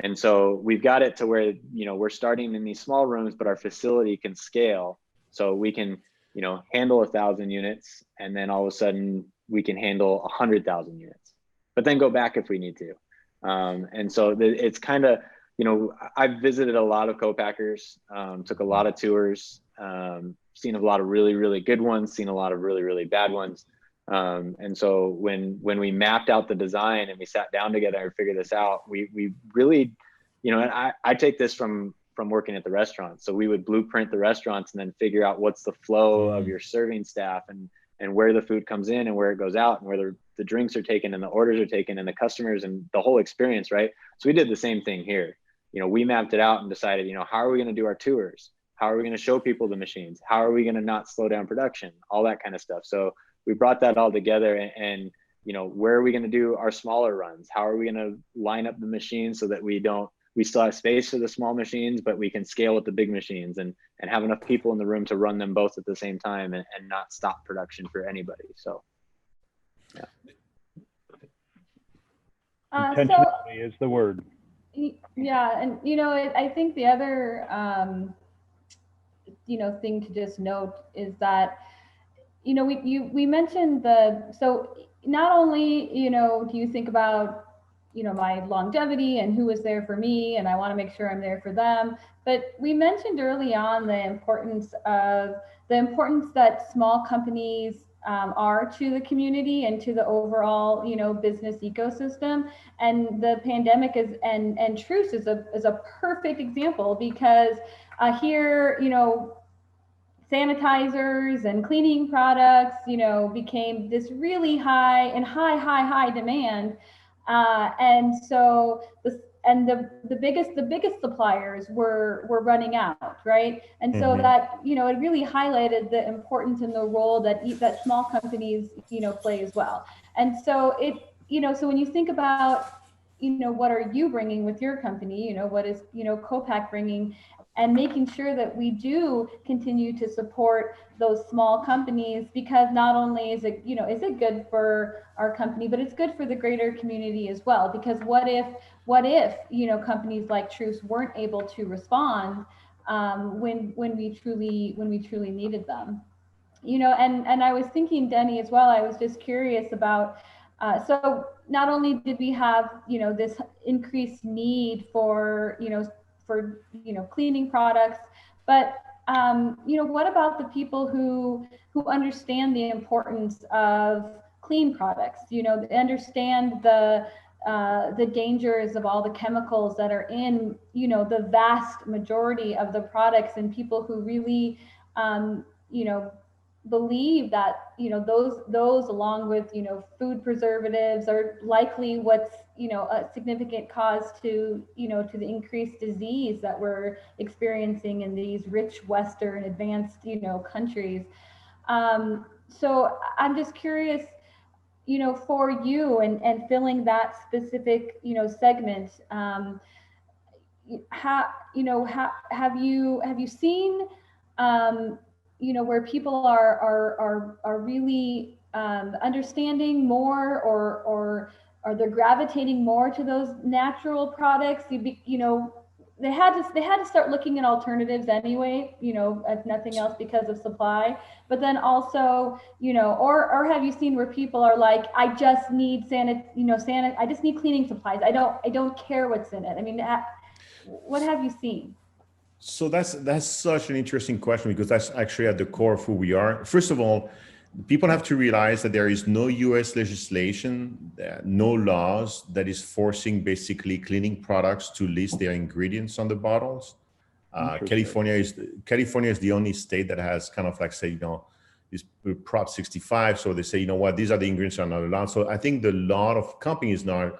And so we've got it to where, you know, we're starting in these small rooms, but our facility can scale. So we can, you know, handle 1,000 units, and then all of a sudden we can handle 100,000 units, but then go back if we need to. And so it's kind of, you know, I've visited a lot of co-packers, took a lot of tours, seen a lot of really, really good ones, seen a lot of really, really bad ones. And so when we mapped out the design and we sat down together and figured this out, we really, you know, and I take this from working at the restaurant. So we would blueprint the restaurants and then figure out what's the flow of your serving staff, and where the food comes in and where it goes out, and where the drinks are taken and the orders are taken and the customers and the whole experience, right? So we did the same thing here. You know, we mapped it out and decided, you know, how are we going to do our tours? How are we going to show people the machines? How are we going to not slow down production? All that kind of stuff. So we brought that all together, and you know, where are we going to do our smaller runs? How are we going to line up the machines so that we still have space for the small machines, but we can scale with the big machines, and have enough people in the room to run them both at the same time, and not stop production for anybody. So, yeah. Intentionality is the word. Yeah, and you know, I think the other you know, thing to just note is that, you know, we mentioned so not only, you know, do you think about, you know, my longevity and who is there for me, and I want to make sure I'm there for them, but we mentioned early on the importance that small companies are to the community and to the overall, you know, business ecosystem. And the pandemic and Truce is a perfect example, because here, you know, sanitizers and cleaning products, you know, became this really high demand. And so the biggest suppliers were running out, right? And so that, you know, it really highlighted the importance and the role that small companies, you know, play as well. And so so when you think about, you know, what are you bringing with your company, you know, what is, you know, co-pack bringing, and making sure that we do continue to support those small companies, because not only is it, you know, is it good for our company, but it's good for the greater community as well. Because what if, you know, companies like Truce weren't able to respond when we truly needed them, you know? And I was thinking, Denny, as well, I was just curious about, so not only did we have, you know, this increased need for cleaning products, but you know, what about the people who understand the importance of clean products? You know, they understand the the dangers of all the chemicals that are in, the vast majority of the products, and people who really, believe that, those along with, food preservatives are likely what's, a significant cause to, to the increased disease that we're experiencing in these rich Western advanced, countries. So I'm just curious, for you and filling that specific, segment, have you seen, where people are really understanding more, or they're gravitating more to those natural products? They had to start looking at alternatives anyway, if nothing else, because of supply. But then also, or have you seen where people are like, I just need I just need cleaning supplies. I don't care what's in it. I mean, what have you seen? So that's such an interesting question, because that's actually at the core of who we are. First of all, people have to realize that there is no US legislation, no laws that is forcing basically cleaning products to list their ingredients on the bottles. California is the only state that has kind of like, say, this Prop 65. So they say, you know what, these are the ingredients that are not allowed. So I think the lot of companies now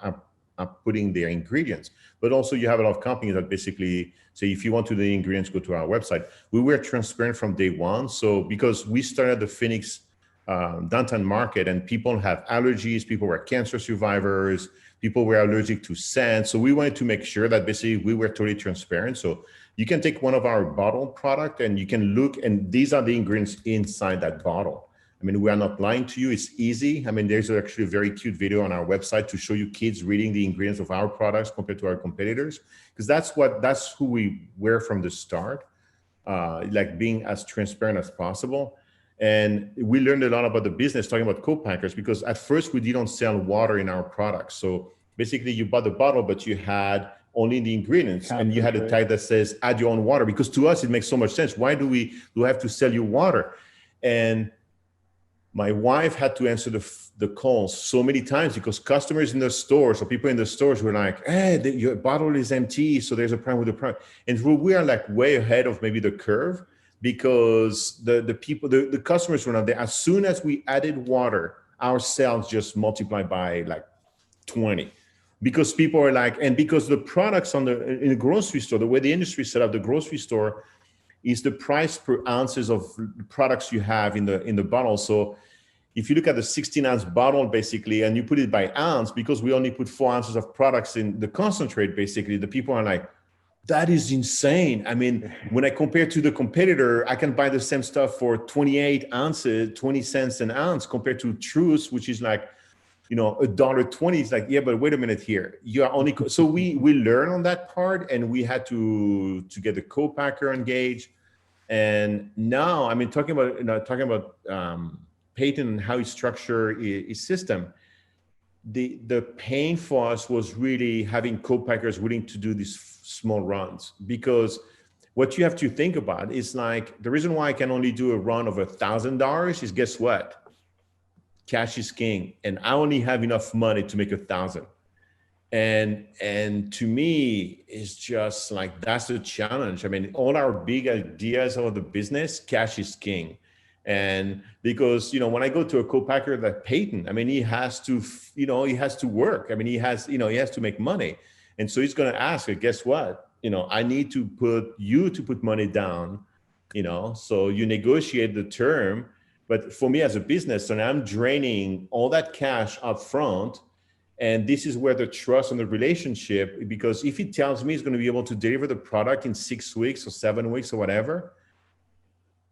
are putting their ingredients, but also you have a lot of companies that basically say, if you want to know the ingredients, go to our website. We were transparent from day one. So because we started the Phoenix downtown market, and people have allergies, people were cancer survivors, people were allergic to sand. So we wanted to make sure that basically we were totally transparent. So you can take one of our bottled product and you can look, and these are the ingredients inside that bottle. I mean, we are not lying to you. It's easy. I mean, there's actually a very cute video on our website to show you kids reading the ingredients of our products compared to our competitors, because that's who we were from the start, like being as transparent as possible. And we learned a lot about the business talking about co-packers, because at first we didn't sell water in our products. So basically you bought the bottle, but you had only the ingredients, and you had a tag that says add your own water, because to us it makes so much sense. Why do we have to sell you water? And my wife had to answer the calls so many times, because customers in the stores or people in the stores were like, hey, your bottle is empty, so there's a problem with the product. And we are like way ahead of maybe the curve, because the customers were not there. As soon as we added water, our sales just multiplied by like 20, because people are like, and because the products in the grocery store, the way the industry set up the grocery store is the price per ounces of products you have in the bottle. So if you look at the 16-ounce bottle, basically, and you put it by ounce, because we only put 4 ounces of products in the concentrate, basically, the people are like, that is insane. I mean, when I compare to the competitor, I can buy the same stuff for 28 ounces, 20 cents an ounce, compared to Truce, which is like, $1.20. It's like, yeah, but wait a minute here. You are only, so we learn on that part, and we had to get the co-packer engaged. And now, I mean, talking about Payton and how he structured his system, the pain for us was really having co-packers willing to do these small runs, because what you have to think about is like, the reason why I can only do a run of $1,000 is, guess what? Cash is king, and I only have enough money to make 1,000. And to me, it's just like, that's the challenge. I mean, all our big ideas of the business, cash is king. And because, when I go to a co-packer like Payton, I mean, he has to work. I mean, he has to make money. And so he's going to ask, guess what? I need to put money down, so you negotiate the term. But for me as a business, and I'm draining all that cash up front. And this is where the trust and the relationship, because if he tells me he's going to be able to deliver the product in 6 weeks or 7 weeks or whatever,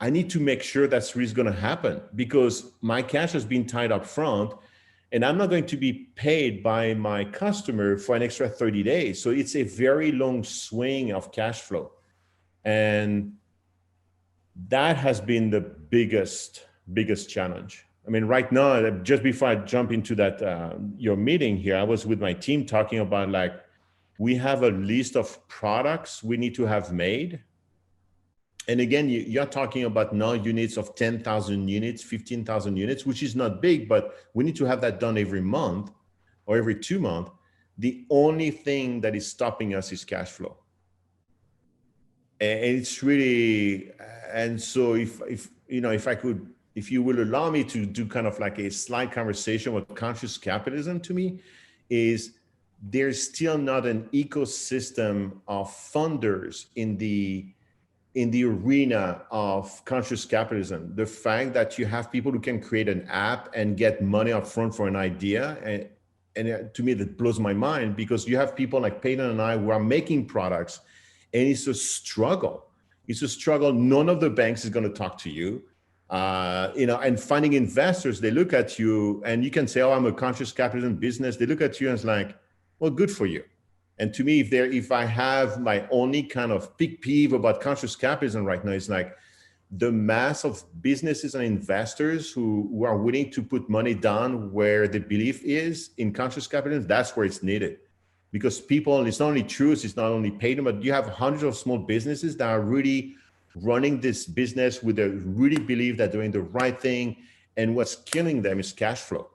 I need to make sure that's really going to happen, because my cash has been tied up front, and I'm not going to be paid by my customer for an extra 30 days. So it's a very long swing of cash flow. And that has been the biggest challenge. I mean, right now, just before I jump into that, your meeting here, I was with my team talking about, like, we have a list of products we need to have made. And again, you're talking about now units of 10,000 units, 15,000 units, which is not big, but we need to have that done every month or every 2 months. the only thing that is stopping us is cash flow. And it's really, and so if you will allow me to do kind of like a slight conversation with conscious capitalism, to me is there's still not an ecosystem of funders in the arena of conscious capitalism. The fact that you have people who can create an app and get money up front for an idea, and to me that blows my mind, because you have people like Payton and I who are making products, and it's a struggle. It's a struggle. None of the banks is going to talk to you. And finding investors, they look at you and you can say, oh, I'm a conscious capitalism business. They look at you and it's like, well, good for you. And to me, if I have my only kind of big peeve about conscious capitalism right now, it's like the mass of businesses and investors who are willing to put money down where the belief is in conscious capitalism, that's where it's needed. Because people, it's not only Truce, it's not only Payton, but you have hundreds of small businesses that are really running this business with a really believe that doing the right thing. And what's killing them is cash flow.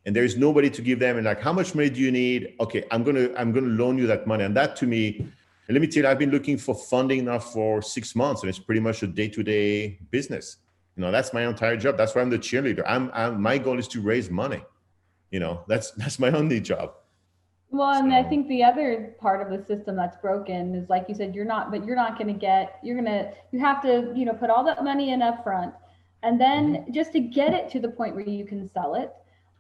And there is nobody to give them. And like, how much money do you need? Okay, I'm gonna loan you that money. And that to me, and let me tell you, I've been looking for funding now for 6 months, and it's pretty much a day-to-day business. That's my entire job. That's why I'm the cheerleader. My goal is to raise money. That's my only job. Well, and I think the other part of the system that's broken is, like you said, you have to, put all that money in up front, and then just to get it to the point where you can sell it.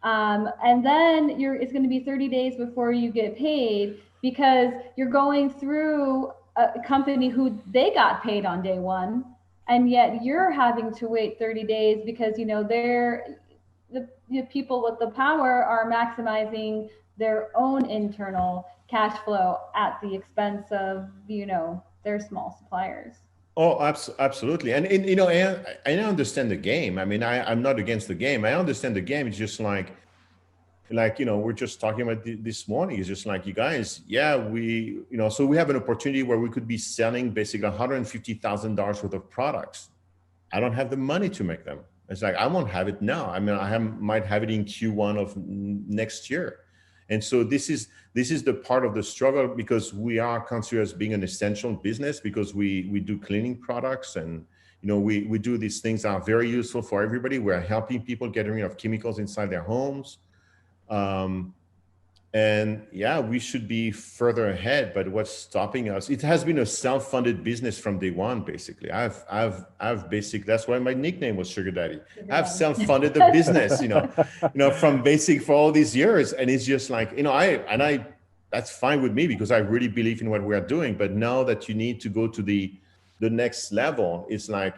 And then it's going to be 30 days before you get paid, because you're going through a company who they got paid on day one, and yet you're having to wait 30 days because, the people with the power are maximizing their own internal cash flow at the expense of, their small suppliers. Oh, absolutely. And I understand the game. I mean, I'm not against the game. I understand the game. It's just like, we're just talking about this morning. It's just like, you guys, so we have an opportunity where we could be selling basically $150,000 worth of products. I don't have the money to make them. It's like, I won't have it now. I mean, might have it in Q1 of next year. And so this is the part of the struggle, because we are considered as being an essential business, because we do cleaning products, and we do these things that are very useful for everybody. We're helping people get rid of chemicals inside their homes. We should be further ahead, but what's stopping us? It has been a self-funded business from day one, basically. I've basically, that's why my nickname was Sugar Daddy. I've self-funded the business, from basic for all these years. And it's just like, that's fine with me, because I really believe in what we are doing. But now that you need to go to the next level, it's like,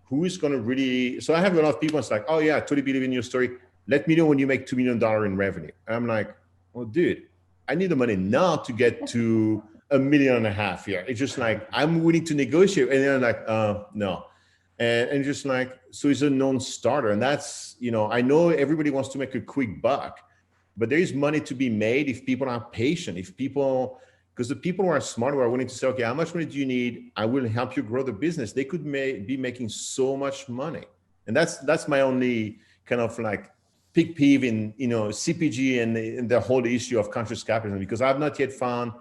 who is going to really, so I have a lot of people, it's like, oh yeah, I totally believe in your story. Let me know when you make $2 million in revenue. And I'm like, well, dude, I need the money now to get to $1.5 million here. It's just like, I'm willing to negotiate. And then I'm like, no. And just like, so it's a non-starter. And that's, I know everybody wants to make a quick buck, but there is money to be made if people are patient, because the people who are smart, who are willing to say, okay, how much money do you need? I will help you grow the business. They could be making so much money. And that's my only kind of like big peeve in CPG and the whole issue of conscious capitalism, because I've not yet found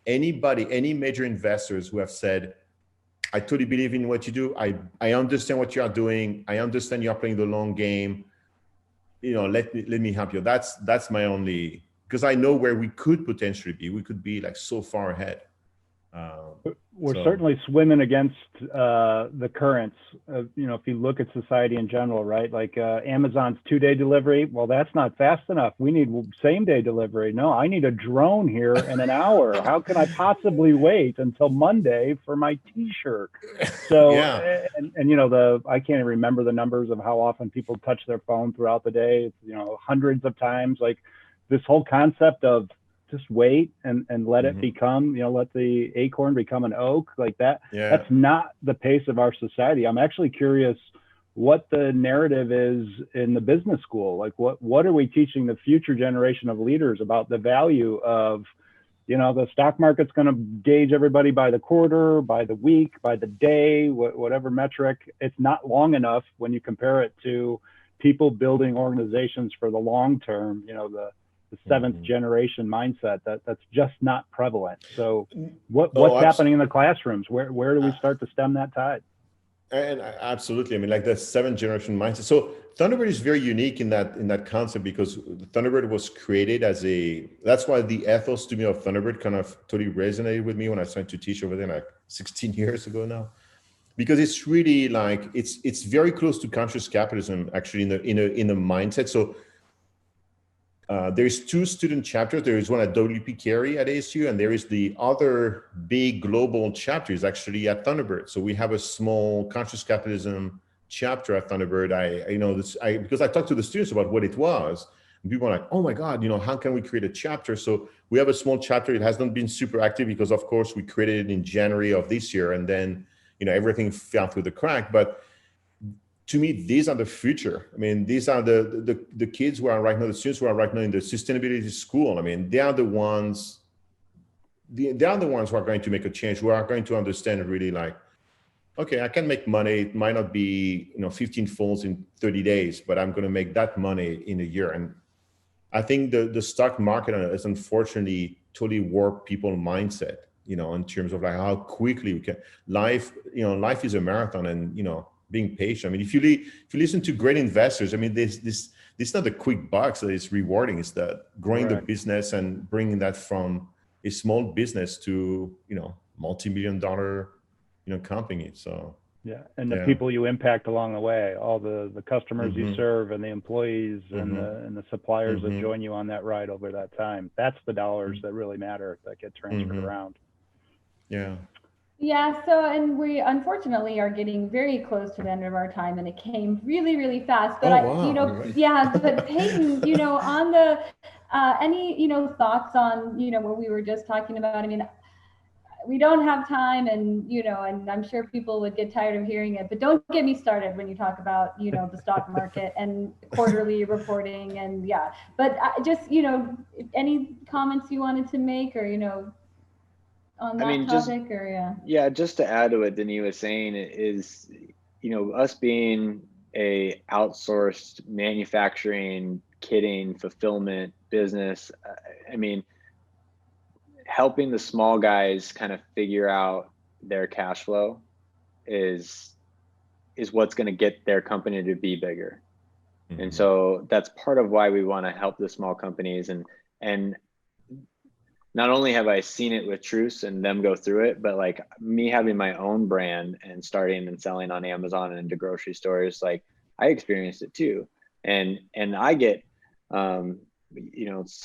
any major investors who have said, I totally believe in what you do. I understand what you are doing. I understand you are playing the long game. Let me help you. That's my only, because I know where we could potentially be. We could be like so far ahead. We're certainly swimming against the currents. If you look at society in general, right? Like Amazon's 2-day delivery. Well, that's not fast enough. We need same-day delivery. No, I need a drone here in an hour. How can I possibly wait until Monday for my T-shirt? So, yeah. and I can't even remember the numbers of how often people touch their phone throughout the day. It's, hundreds of times. Like this whole concept of just wait and let it become, let the acorn become an oak, like that. Yeah. That's not the pace of our society. I'm actually curious what the narrative is in the business school. Like what are we teaching the future generation of leaders about the value of, the stock market's going to gauge everybody by the quarter, by the week, by the day, whatever metric. It's not long enough when you compare it to people building organizations for the long term, the seventh generation mindset that's just not prevalent. So what's happening in the classrooms? Where do we start to stem that tide? And absolutely, I mean, like the seventh generation mindset. So Thunderbird is very unique in that concept, because Thunderbird was created as that's why the ethos to me of Thunderbird kind of totally resonated with me when I started to teach over there like 16 years ago now, because it's really like, it's very close to conscious capitalism actually in a mindset. So there's two student chapters. There is one at WP Carey at ASU, and there is the other big global chapter is actually at Thunderbird. So we have a small conscious capitalism chapter at Thunderbird. Because I talked to the students about what it was, and people are like, oh my God, how can we create a chapter? So we have a small chapter. It hasn't been super active because of course we created it in January of this year, and then, everything fell through the crack. But to me, these are the future. I mean, these are the kids who are right now, the students who are right now in the sustainability school. I mean, they are the ones who are going to make a change, who are going to understand really like, okay, I can make money. It might not be, 15 folds in 30 days, but I'm going to make that money in a year. And I think the stock market has unfortunately totally warped people's mindset, in terms of like how quickly we can life is a marathon, and, being patient. I mean, if you listen to great investors, I mean, this is not the quick bucks that is rewarding. It's the growing the business and bringing that from a small business to, multi-million-dollar, company. So yeah, and the people you impact along the way, all the customers you serve, and the employees and the suppliers that join you on that ride over that time. That's the dollars that really matter, that get transferred around. Yeah. Yeah, so, and we unfortunately are getting very close to the end of our time, and it came really, really fast. But but Peyton, on the any thoughts on what we were just talking about? I mean, we don't have time, and and I'm sure people would get tired of hearing it, but don't get me started when you talk about the stock market and quarterly reporting, and but just any comments you wanted to make, or on that topic, just to add to what Denis was saying is, us being a outsourced manufacturing, kitting, fulfillment business, I mean, helping the small guys kind of figure out their cash flow is what's going to get their company to be bigger. And so that's part of why we want to help the small companies. And not only have I seen it with Truce and them go through it, but like me having my own brand and starting and selling on Amazon and into grocery stores, like I experienced it too. And I get, some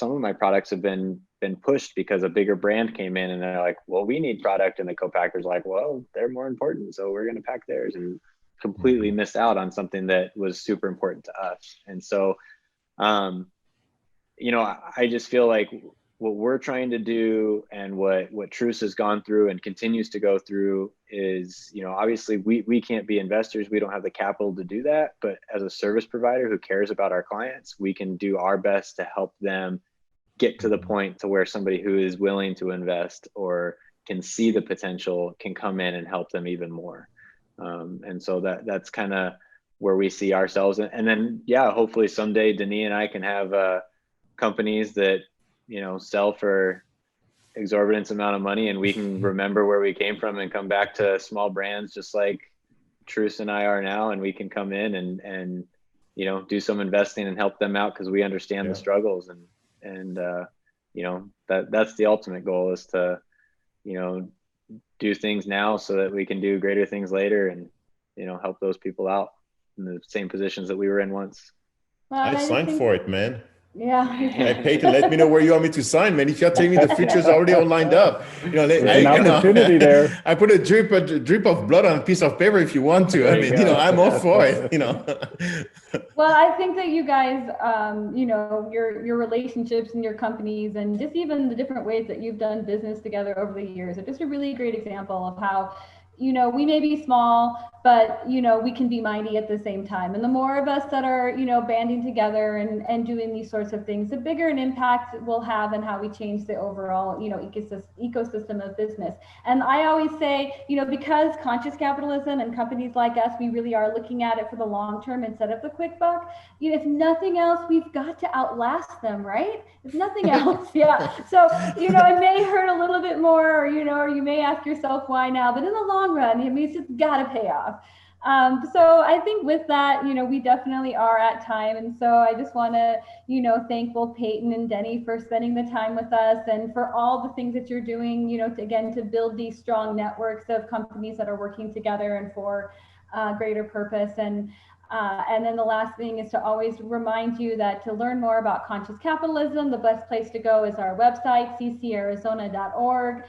of my products have been pushed because a bigger brand came in and they're like, well, we need product. And the co-packer's like, well, they're more important, so we're going to pack theirs, and completely missed out on something that was super important to us. And so, I just feel like what we're trying to do, and what Truce has gone through and continues to go through, is, obviously we can't be investors. We don't have the capital to do that. But as a service provider who cares about our clients, we can do our best to help them get to the point to where somebody who is willing to invest or can see the potential can come in and help them even more. And so that's kind of where we see ourselves. And then, hopefully someday Denis and I can have companies that, sell for exorbitant amount of money, and we can remember where we came from and come back to small brands just like Truce and I are now, and we can come in and do some investing and help them out, because we understand the struggles, and that's the ultimate goal, is to do things now so that we can do greater things later, and help those people out in the same positions that we were in once. Well, I signed for it, man. Yeah. Hey, Payton, let me know where you want me to sign, man. If you're telling me the future's already all lined up, there's an opportunity there. I put a drip of blood on a piece of paper if you want to. I mean, I'm all for it. Well, I think that you guys, your relationships and your companies, and just even the different ways that you've done business together over the years, are just a really great example of how, we may be small, but we can be mighty at the same time. And the more of us that are banding together and doing these sorts of things, the bigger an impact we'll have in how we change the overall ecosystem of business. And I always say, because conscious capitalism and companies like us, we really are looking at it for the long term instead of the quick buck. If nothing else, we've got to outlast them, right? If nothing else, yeah. So it may hurt a little bit more, or you may ask yourself why now, but in the long run, it's just got to pay off. So I think with that, we definitely are at time. And so I just want to, thank both Peyton and Denny for spending the time with us, and for all the things that you're doing, to build these strong networks of companies that are working together and for greater purpose. And then the last thing is to always remind you that to learn more about conscious capitalism, the best place to go is our website, ccarizona.org.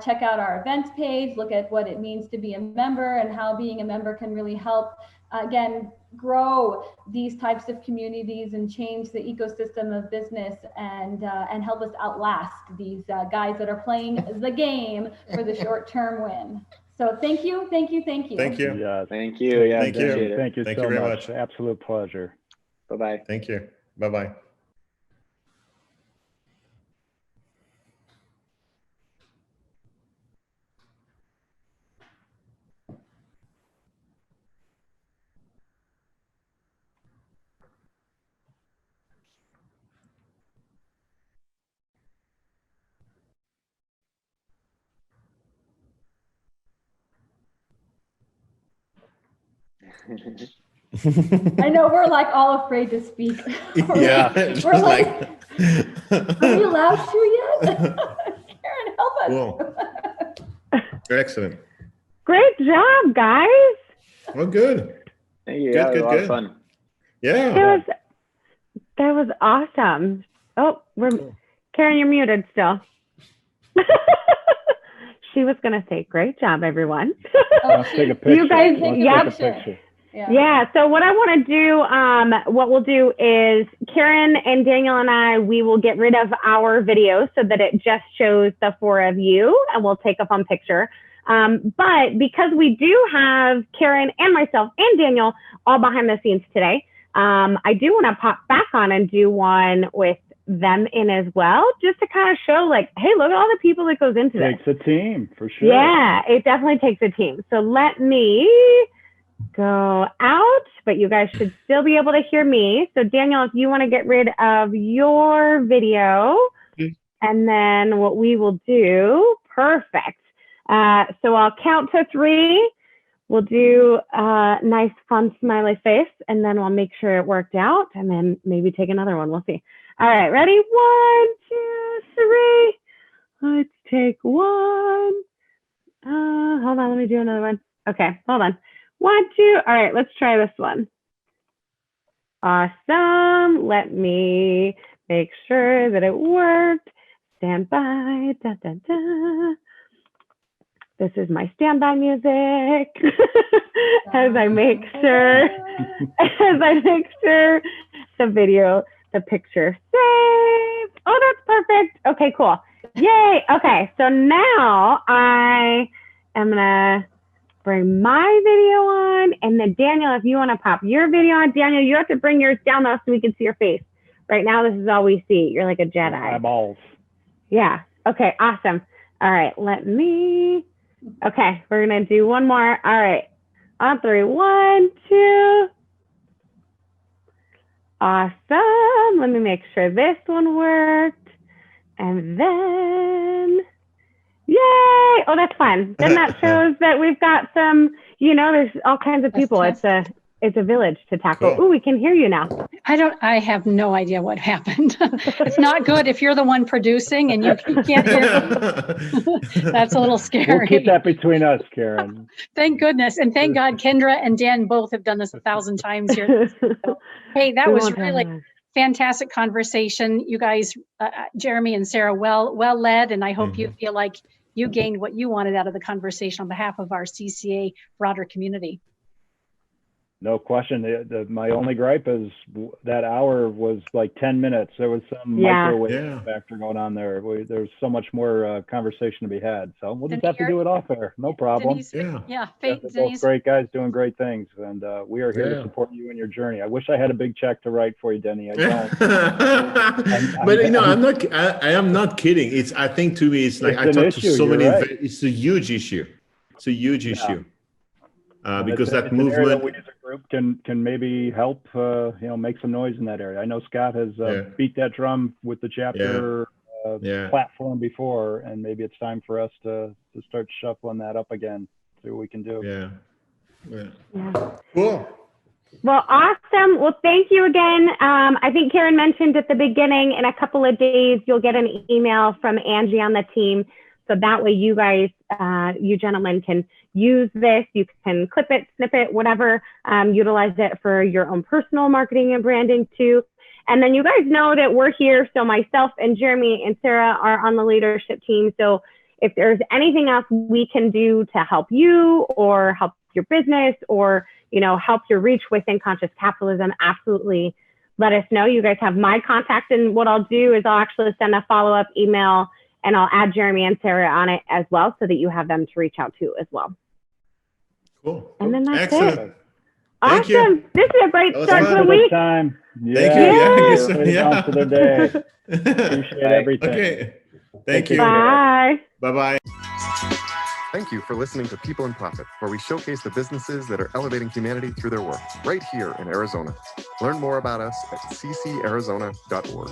Check out our events page, look at what it means to be a member and how being a member can really help, again, grow these types of communities and change the ecosystem of business, and help us outlast these guys that are playing the game for the short-term win. So thank you. Thank you. Yeah. Thank you. Yeah. Thank you. Thank you so very much. much. Absolute pleasure. Bye-bye. Thank you. Bye-bye. I know we're like all afraid to speak. Yeah, we're like, are we allowed to yet? Karen, help us. Cool. Excellent. Great job, guys. Well, good. Thank you. Good, Yeah, it was good, a lot good. of fun. Yeah. That was awesome. Oh, Karen, you're muted still. She was going to say, great job, everyone. Let's take a picture. You guys, Let's take a picture. Yeah. So what I want to do, what we'll do is Karen and Daniel and I, we will get rid of our video so that it just shows the four of you, and we'll take a fun picture. But because we do have Karen and myself and Daniel all behind the scenes today, I do want to pop back on and do one with them in as well, just to kind of show like, hey, look at all the people that goes into this. Takes a team for sure. Yeah, it definitely takes a team. So let me go out, but you guys should still be able to hear me. So Daniel, if you want to get rid of your video, and then what we will do, perfect. So I'll count to 3. We'll do a nice fun smiley face, and then we'll make sure it worked out, and then maybe take another one. We'll see. All right, ready? 1, 2, 3. Let's take 1. Hold on, let me do another one. Okay, hold on. 1, 2. All right, let's try this one. Awesome. Let me make sure that it worked. Stand by. Da, da, da. This is my standby music as I make sure the video, the picture saves. Oh, that's perfect. Okay, cool. Yay. Okay, so now I am gonna bring my video on, and then Daniel, if you want to pop your video on, Daniel, you have to bring yours down though so we can see your face. Right now, this is all we see. You're like a Jedi. Eyeballs. Yeah. Okay, awesome. All right, okay, we're gonna do one more. All right, on 3, 1, 2. Awesome. Let me make sure this one worked, and then, yay! Oh, that's fun. Then that shows that we've got some. There's all kinds of people. It's a village to tackle. Cool. Ooh, we can hear you now. I have no idea what happened. It's not good if you're the one producing and you can't hear me. That's a little scary. We'll keep that between us, Karen. Thank goodness. And thank God Kendra and Dan both have done this 1,000 times here. So, hey, that was really fantastic conversation. You guys, Jeremy and Sarah, well led. And I hope you feel like you gained what you wanted out of the conversation on behalf of our CCA broader community. No question. My only gripe is that hour was like 10 minutes. There was some microwave factor going on there. There's so much more conversation to be had. So we'll just have to do it off air. No problem. Denise, Both great guys doing great things. And we are here to support you in your journey. I wish I had a big check to write for you, Denny. I don't. But I am not kidding. I think to me, it's like, I talked to so many, it's a huge issue. It's a huge issue. Because that movement that we as a group can maybe help make some noise in that area. I know Scott has beat that drum with the chapter platform before, and maybe it's time for us to start shuffling that up again, see what we can do. Cool. Well, awesome. Well, thank you again. I think Karen mentioned at the beginning, in a couple of days you'll get an email from Angie on the team, so that way you guys, you gentlemen, can use this. You can clip it, snip it, whatever, utilize it for your own personal marketing and branding too. And then you guys know that we're here. So myself and Jeremy and Sarah are on the leadership team. So if there's anything else we can do to help you or help your business or, help your reach within conscious capitalism, absolutely let us know. You guys have my contact, and what I'll do is I'll actually send a follow-up email and I'll add Jeremy and Sarah on it as well, so that you have them to reach out to as well. Cool. And then that's Excellent. it. Awesome. This is a great start to the week. Time. Thank you. Yeah. For the day. Appreciate everything. Okay. Thank you. Bye. Bye-bye. Thank you for listening to People and Profit, where we showcase the businesses that are elevating humanity through their work, right here in Arizona. Learn more about us at ccarizona.org.